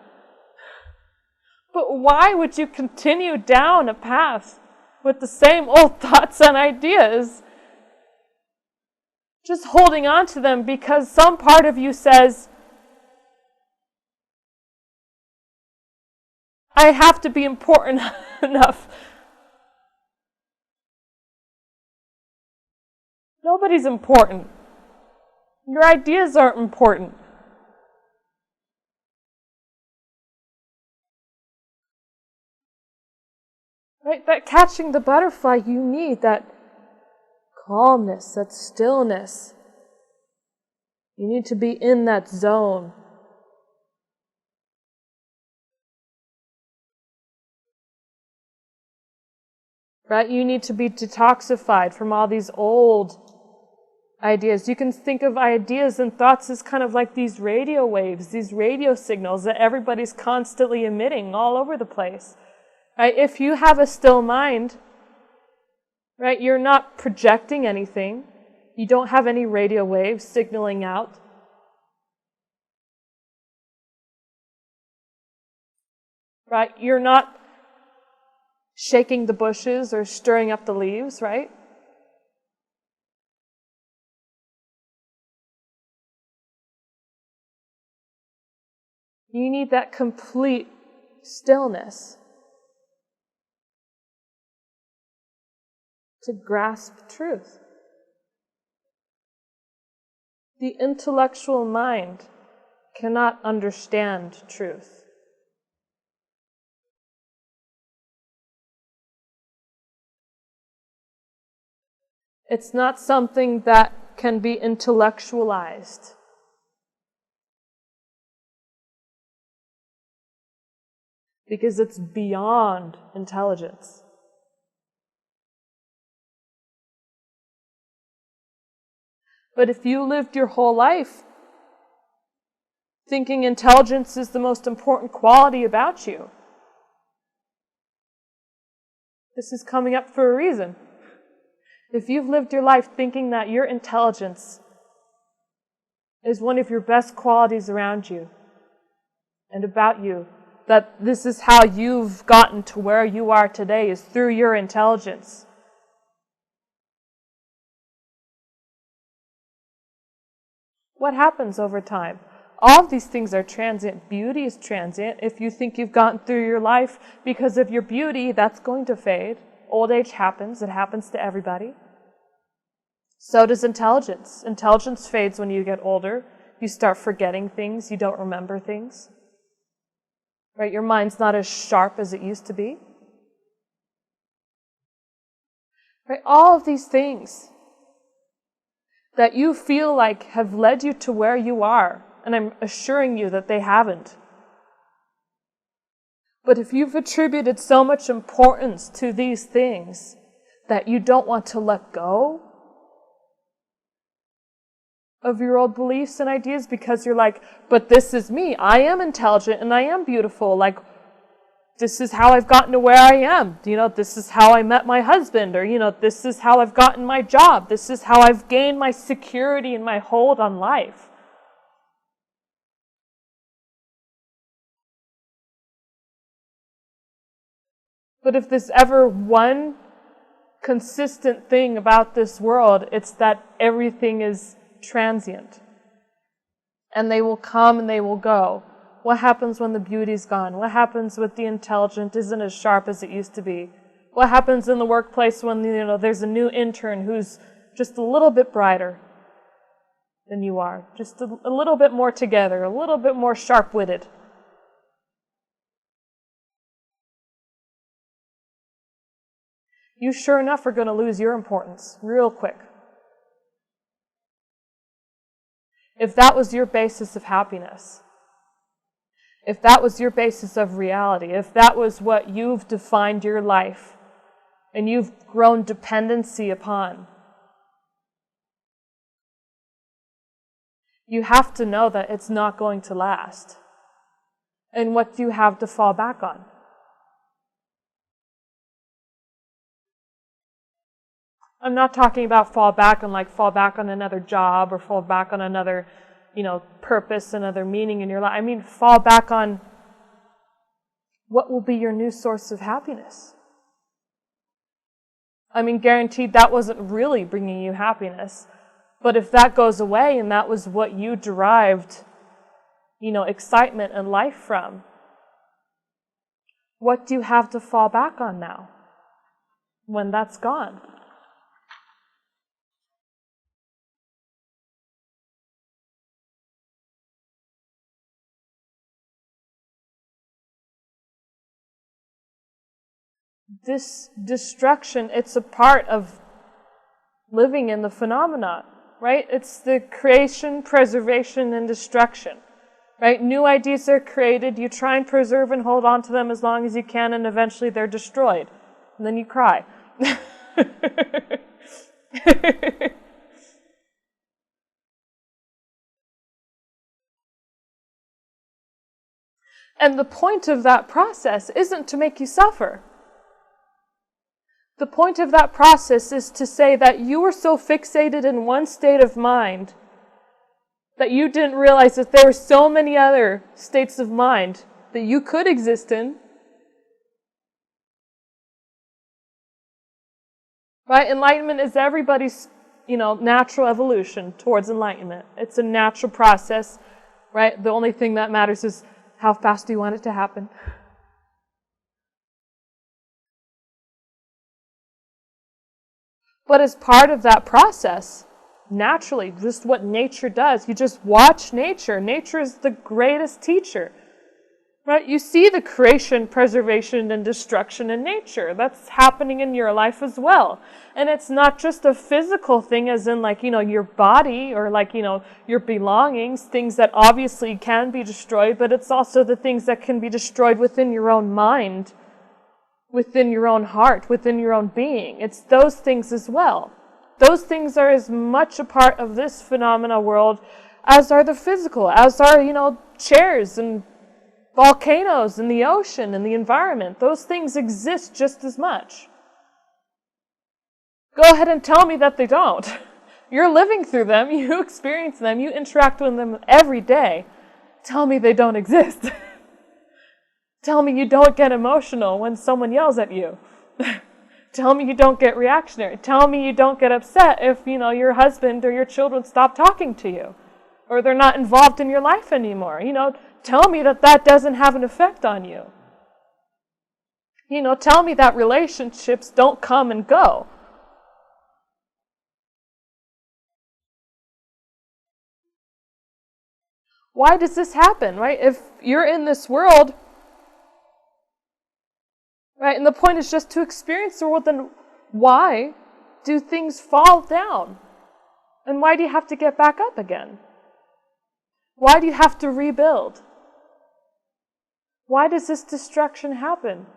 [SPEAKER 1] But why would you continue down a path with the same old thoughts and ideas, just holding on to them because some part of you says, I have to be important enough. Nobody's important. Your ideas aren't important. Right? That catching the butterfly, you need that calmness, that stillness. You need to be in that zone. right? You need to be detoxified from all these old ideas. You can think of ideas and thoughts as kind of like these radio waves, these radio signals that everybody's constantly emitting all over the place. Right? If you have a still mind, right, you're not projecting anything. You don't have any radio waves signaling out. Right? You're not shaking the bushes or stirring up the leaves, right? You need that complete stillness to grasp truth. The intellectual mind cannot understand truth. It's not something that can be intellectualized. Because it's beyond intelligence. But if you lived your whole life thinking intelligence is the most important quality about you, this is coming up for a reason. If you've lived your life thinking that your intelligence is one of your best qualities around you and about you, that this is how you've gotten to where you are today is through your intelligence, what happens over time? All of these things are transient. Beauty is transient. If you think you've gotten through your life because of your beauty, that's going to fade. Old age happens. It happens to everybody. So does intelligence. Intelligence fades when you get older. You start forgetting things. You don't remember things. Right? Your mind's not as sharp as it used to be. Right? All of these things that you feel like have led you to where you are, and I'm assuring you that they haven't. But if you've attributed so much importance to these things that you don't want to let go of your old beliefs and ideas because you're like, but this is me. I am intelligent and I am beautiful. Like, this is how I've gotten to where I am. This is how I met my husband. Or, this is how I've gotten my job. This is how I've gained my security and my hold on life. But if there's ever one consistent thing about this world, it's that everything is transient. And they will come and they will go. What happens when the beauty's gone? What happens with the intelligence isn't as sharp as it used to be? What happens in the workplace when there's a new intern who's just a little bit brighter than you are? Just a little bit more together, a little bit more sharp-witted. You sure enough are going to lose your importance real quick. If that was your basis of happiness, if that was your basis of reality, if that was what you've defined your life and you've grown dependency upon, you have to know that it's not going to last. And what do you have to fall back on? I'm not talking about fall back on another job or fall back on another, purpose, another meaning in your life. I mean, fall back on what will be your new source of happiness. I mean, guaranteed that wasn't really bringing you happiness. But if that goes away and that was what you derived, excitement and life from, what do you have to fall back on now when that's gone? This destruction, it's a part of living in the phenomena, right? It's the creation, preservation, and destruction, right? New ideas are created. You try and preserve and hold on to them as long as you can, and eventually they're destroyed. And then you cry. And the point of that process isn't to make you suffer. The point of that process is to say that you were so fixated in one state of mind that you didn't realize that there were so many other states of mind that you could exist in. Right? Enlightenment is everybody's, natural evolution towards enlightenment. It's a natural process, right? The only thing that matters is how fast do you want it to happen? But as part of that process, naturally, just what nature does, you just watch nature. Nature is the greatest teacher. Right? You see the creation, preservation, and destruction in nature. That's happening in your life as well. And it's not just a physical thing as in your body or your belongings, things that obviously can be destroyed, but it's also the things that can be destroyed within your own mind, within your own heart, within your own being. It's those things as well. Those things are as much a part of this phenomena world as are the physical, as are, chairs and volcanoes and the ocean and the environment. Those things exist just as much. Go ahead and tell me that they don't. You're living through them, you experience them, you interact with them every day. Tell me they don't exist. Tell me you don't get emotional when someone yells at you. Tell me you don't get reactionary. Tell me you don't get upset if, your husband or your children stop talking to you or they're not involved in your life anymore. Tell me that doesn't have an effect on you. Tell me that relationships don't come and go. Why does this happen, right? If you're in this world, right, and the point is just to experience the world, then why do things fall down? And why do you have to get back up again? Why do you have to rebuild? Why does this destruction happen?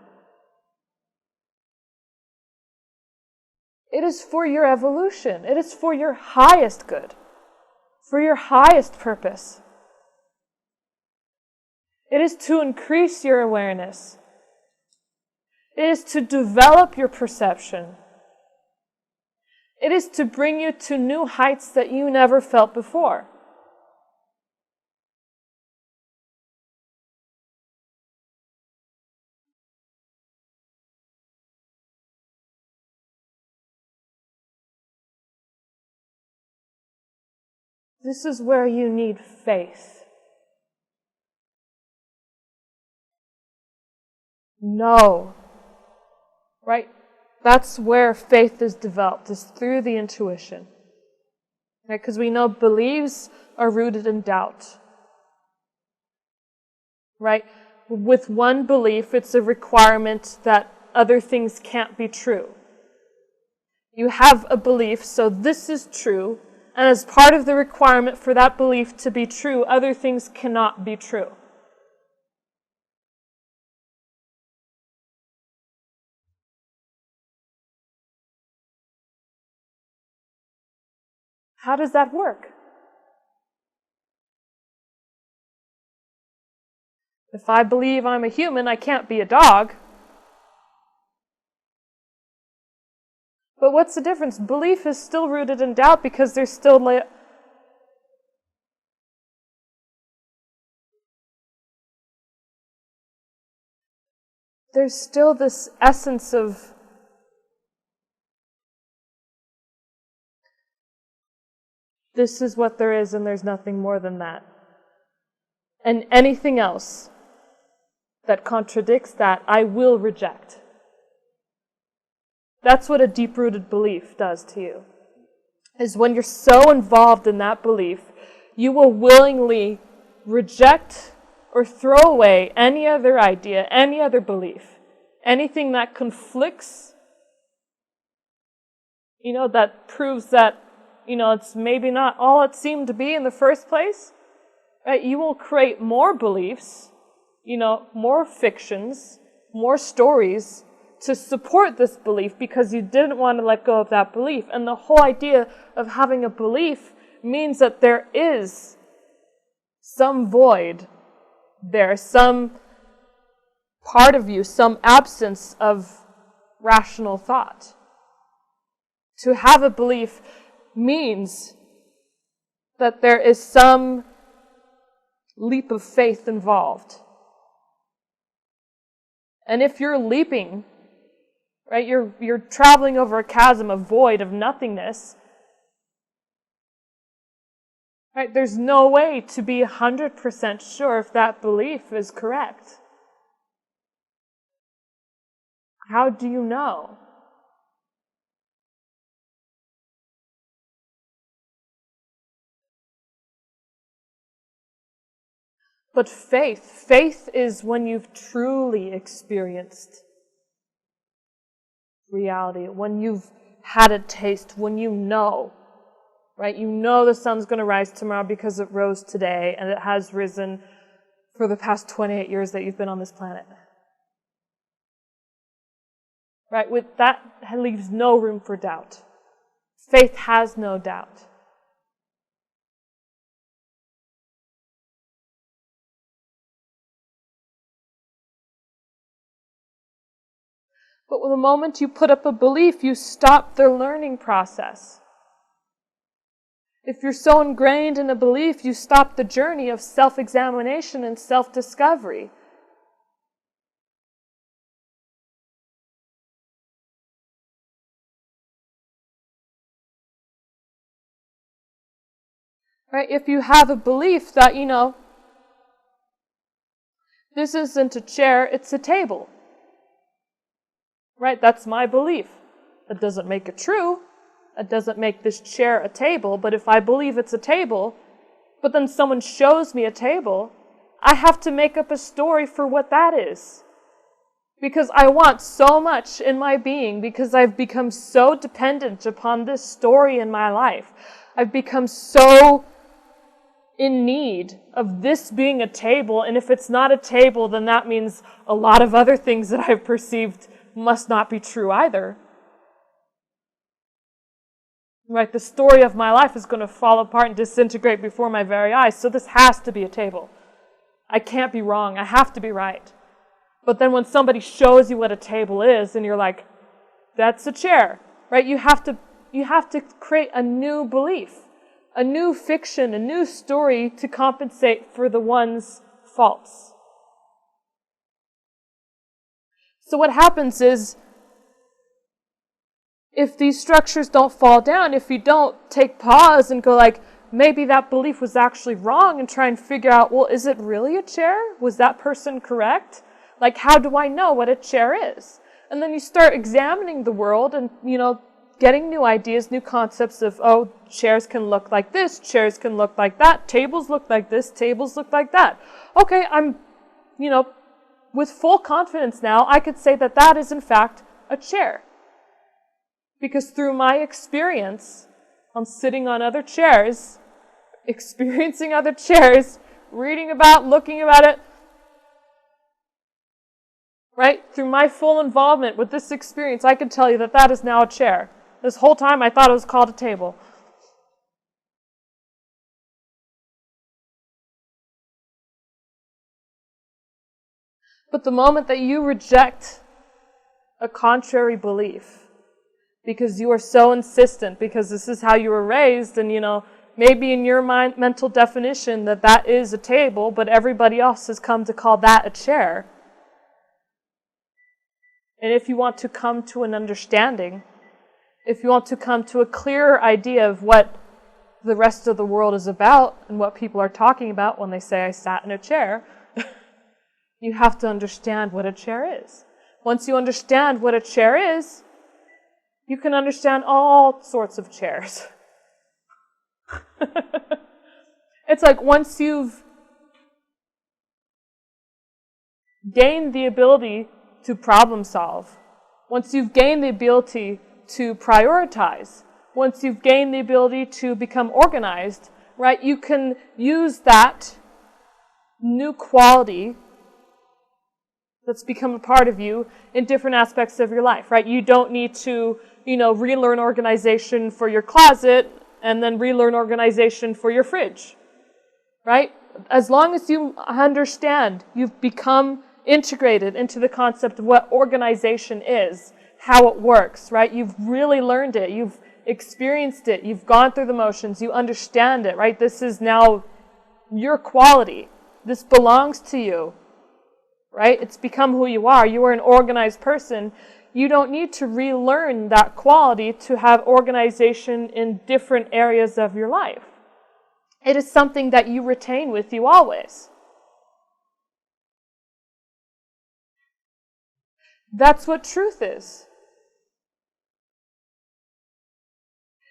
[SPEAKER 1] It is for your evolution. It is for your highest good, for your highest purpose. It is to increase your awareness. It is to develop your perception. It is to bring you to new heights that you never felt before. This is where you need faith. No. Right? That's where faith is developed, is through the intuition. Right? Because we know beliefs are rooted in doubt. Right? With one belief, it's a requirement that other things can't be true. You have a belief, so this is true, and as part of the requirement for that belief to be true, other things cannot be true. How does that work? If I believe I'm a human, I can't be a dog. But what's the difference? Belief is still rooted in doubt because there's still this essence of this is what there is and there's nothing more than that. And anything else that contradicts that, I will reject. That's what a deep-rooted belief does to you. Is when you're so involved in that belief, you will willingly reject or throw away any other idea, any other belief, anything that conflicts, that proves that, it's maybe not all it seemed to be in the first place. Right? You will create more beliefs, more fictions, more stories to support this belief because you didn't want to let go of that belief. And the whole idea of having a belief means that there is some void there, some part of you, some absence of rational thought. To have a belief means that there is some leap of faith involved. And if you're leaping, right, you're traveling over a chasm of void, of nothingness, right, there's no way to be 100% sure if that belief is correct. How do you know? But faith is when you've truly experienced reality, when you've had a taste, when you know, right? You know the sun's going to rise tomorrow because it rose today, and it has risen for the past 28 years that you've been on this planet. Right? With that leaves no room for doubt. Faith has no doubt. But the moment you put up a belief, you stop the learning process. If you're so ingrained in a belief, you stop the journey of self-examination and self-discovery. Right? If you have a belief that, this isn't a chair, it's a table. Right? That's my belief. That doesn't make it true. It doesn't make this chair a table. But if I believe it's a table, but then someone shows me a table, I have to make up a story for what that is. Because I want so much in my being, because I've become so dependent upon this story in my life. I've become so in need of this being a table. And if it's not a table, then that means a lot of other things that I've perceived must not be true either. Right? The story of my life is going to fall apart and disintegrate before my very eyes. So this has to be a table. I can't be wrong. I have to be right. But then when somebody shows you what a table is and you're like, that's a chair, right? You have to create a new belief, a new fiction, a new story to compensate for the one's faults. So what happens is, if these structures don't fall down, if you don't take pause and go like, maybe that belief was actually wrong, and try and figure out, well, is it really a chair? Was that person correct? Like, how do I know what a chair is? And then you start examining the world and, getting new ideas, new concepts of, oh, chairs can look like this, chairs can look like that, tables look like this, tables look like that. Okay, I'm, with full confidence now, I could say that that is in fact a chair. Because through my experience on sitting on other chairs, experiencing other chairs, reading about, looking about it, right? Through my full involvement with this experience, I can tell you that that is now a chair. This whole time I thought it was called a table. But the moment that you reject a contrary belief, because you are so insistent, because this is how you were raised, and maybe in your mental definition that is a table, but everybody else has come to call that a chair. And if you want to come to an understanding, if you want to come to a clearer idea of what the rest of the world is about and what people are talking about when they say I sat in a chair, you have to understand what a chair is. Once you understand what a chair is, you can understand all sorts of chairs. It's like once you've gained the ability to problem solve, once you've gained the ability to prioritize, once you've gained the ability to become organized, right, you can use that new quality that's become a part of you in different aspects of your life, right? You don't need to, relearn organization for your closet and then relearn organization for your fridge, right? As long as you understand, you've become integrated into the concept of what organization is, how it works, right? You've really learned it. You've experienced it. You've gone through the motions. You understand it, right? This is now your quality. This belongs to you, right? It's become who you are. You are an organized person. You don't need to relearn that quality to have organization in different areas of your life. It is something that you retain with you always. That's what truth is.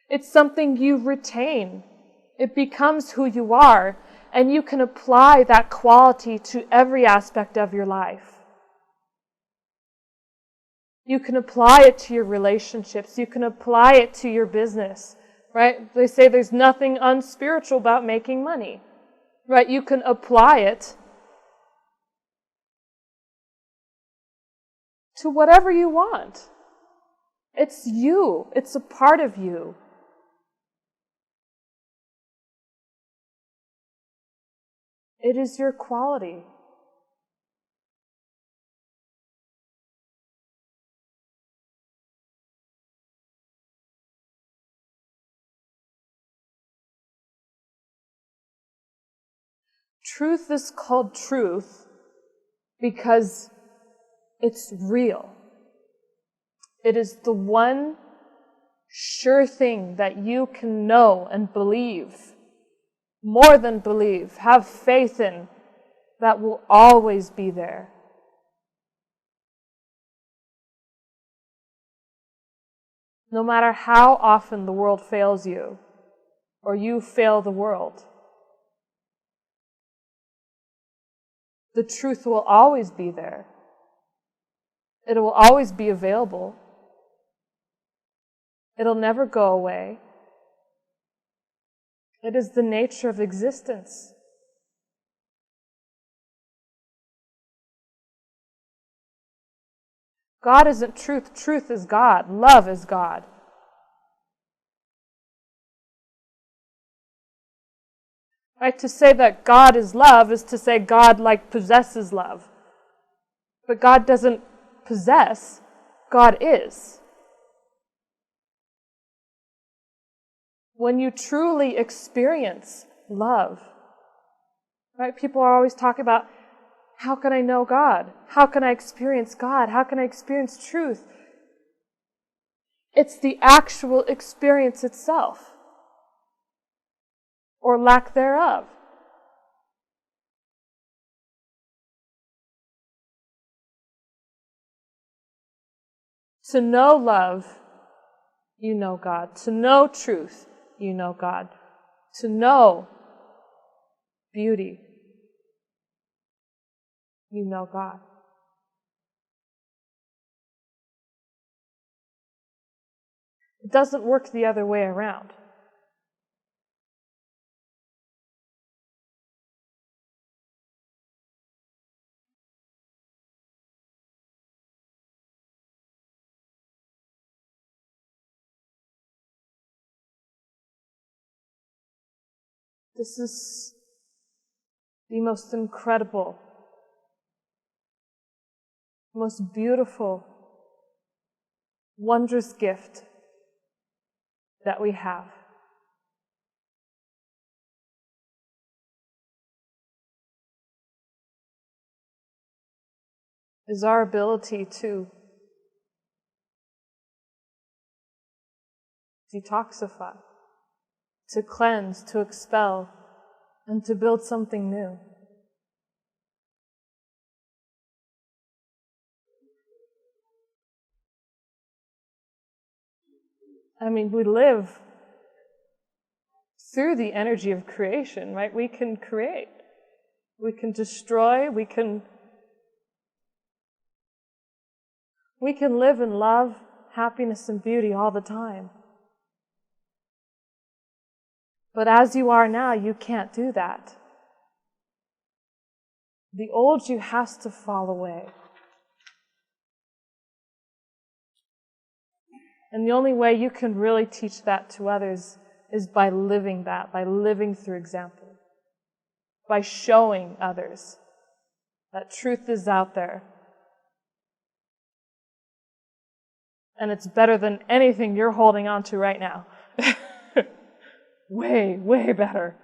[SPEAKER 1] It's something you retain. It becomes who you are, and you can apply that quality to every aspect of your life. You can apply it to your relationships. You can apply it to your business, right? They say there's nothing unspiritual about making money, right? You can apply it to whatever you want. It's you. It's a part of you. It is your quality. Truth is called truth because it's real. It is the one sure thing that you can know and believe, more than believe, have faith in, that will always be there. No matter how often the world fails you, or you fail the world, the truth will always be there. It will always be available. It'll never go away. It is the nature of existence. God isn't truth. Truth is God. Love is God. Right? To say that God is love is to say God possesses love. But God doesn't possess. God is. When you truly experience love, right? People are always talking about, how can I know God? How can I experience God? How can I experience truth? It's the actual experience itself, or lack thereof. To know love, you know God. To know truth, you know God. To know beauty, you know God. It doesn't work the other way around. This is the most incredible, most beautiful, wondrous gift that we have. Is our ability to detoxify, to cleanse, to expel, and to build something new. I mean, we live through the energy of creation, right? We can create. We can destroy. We can live in love, happiness, and beauty all the time. But as you are now, you can't do that. The old you has to fall away. And the only way you can really teach that to others is by living that, by living through example, by showing others that truth is out there. And it's better than anything you're holding on to right now. Way, way better.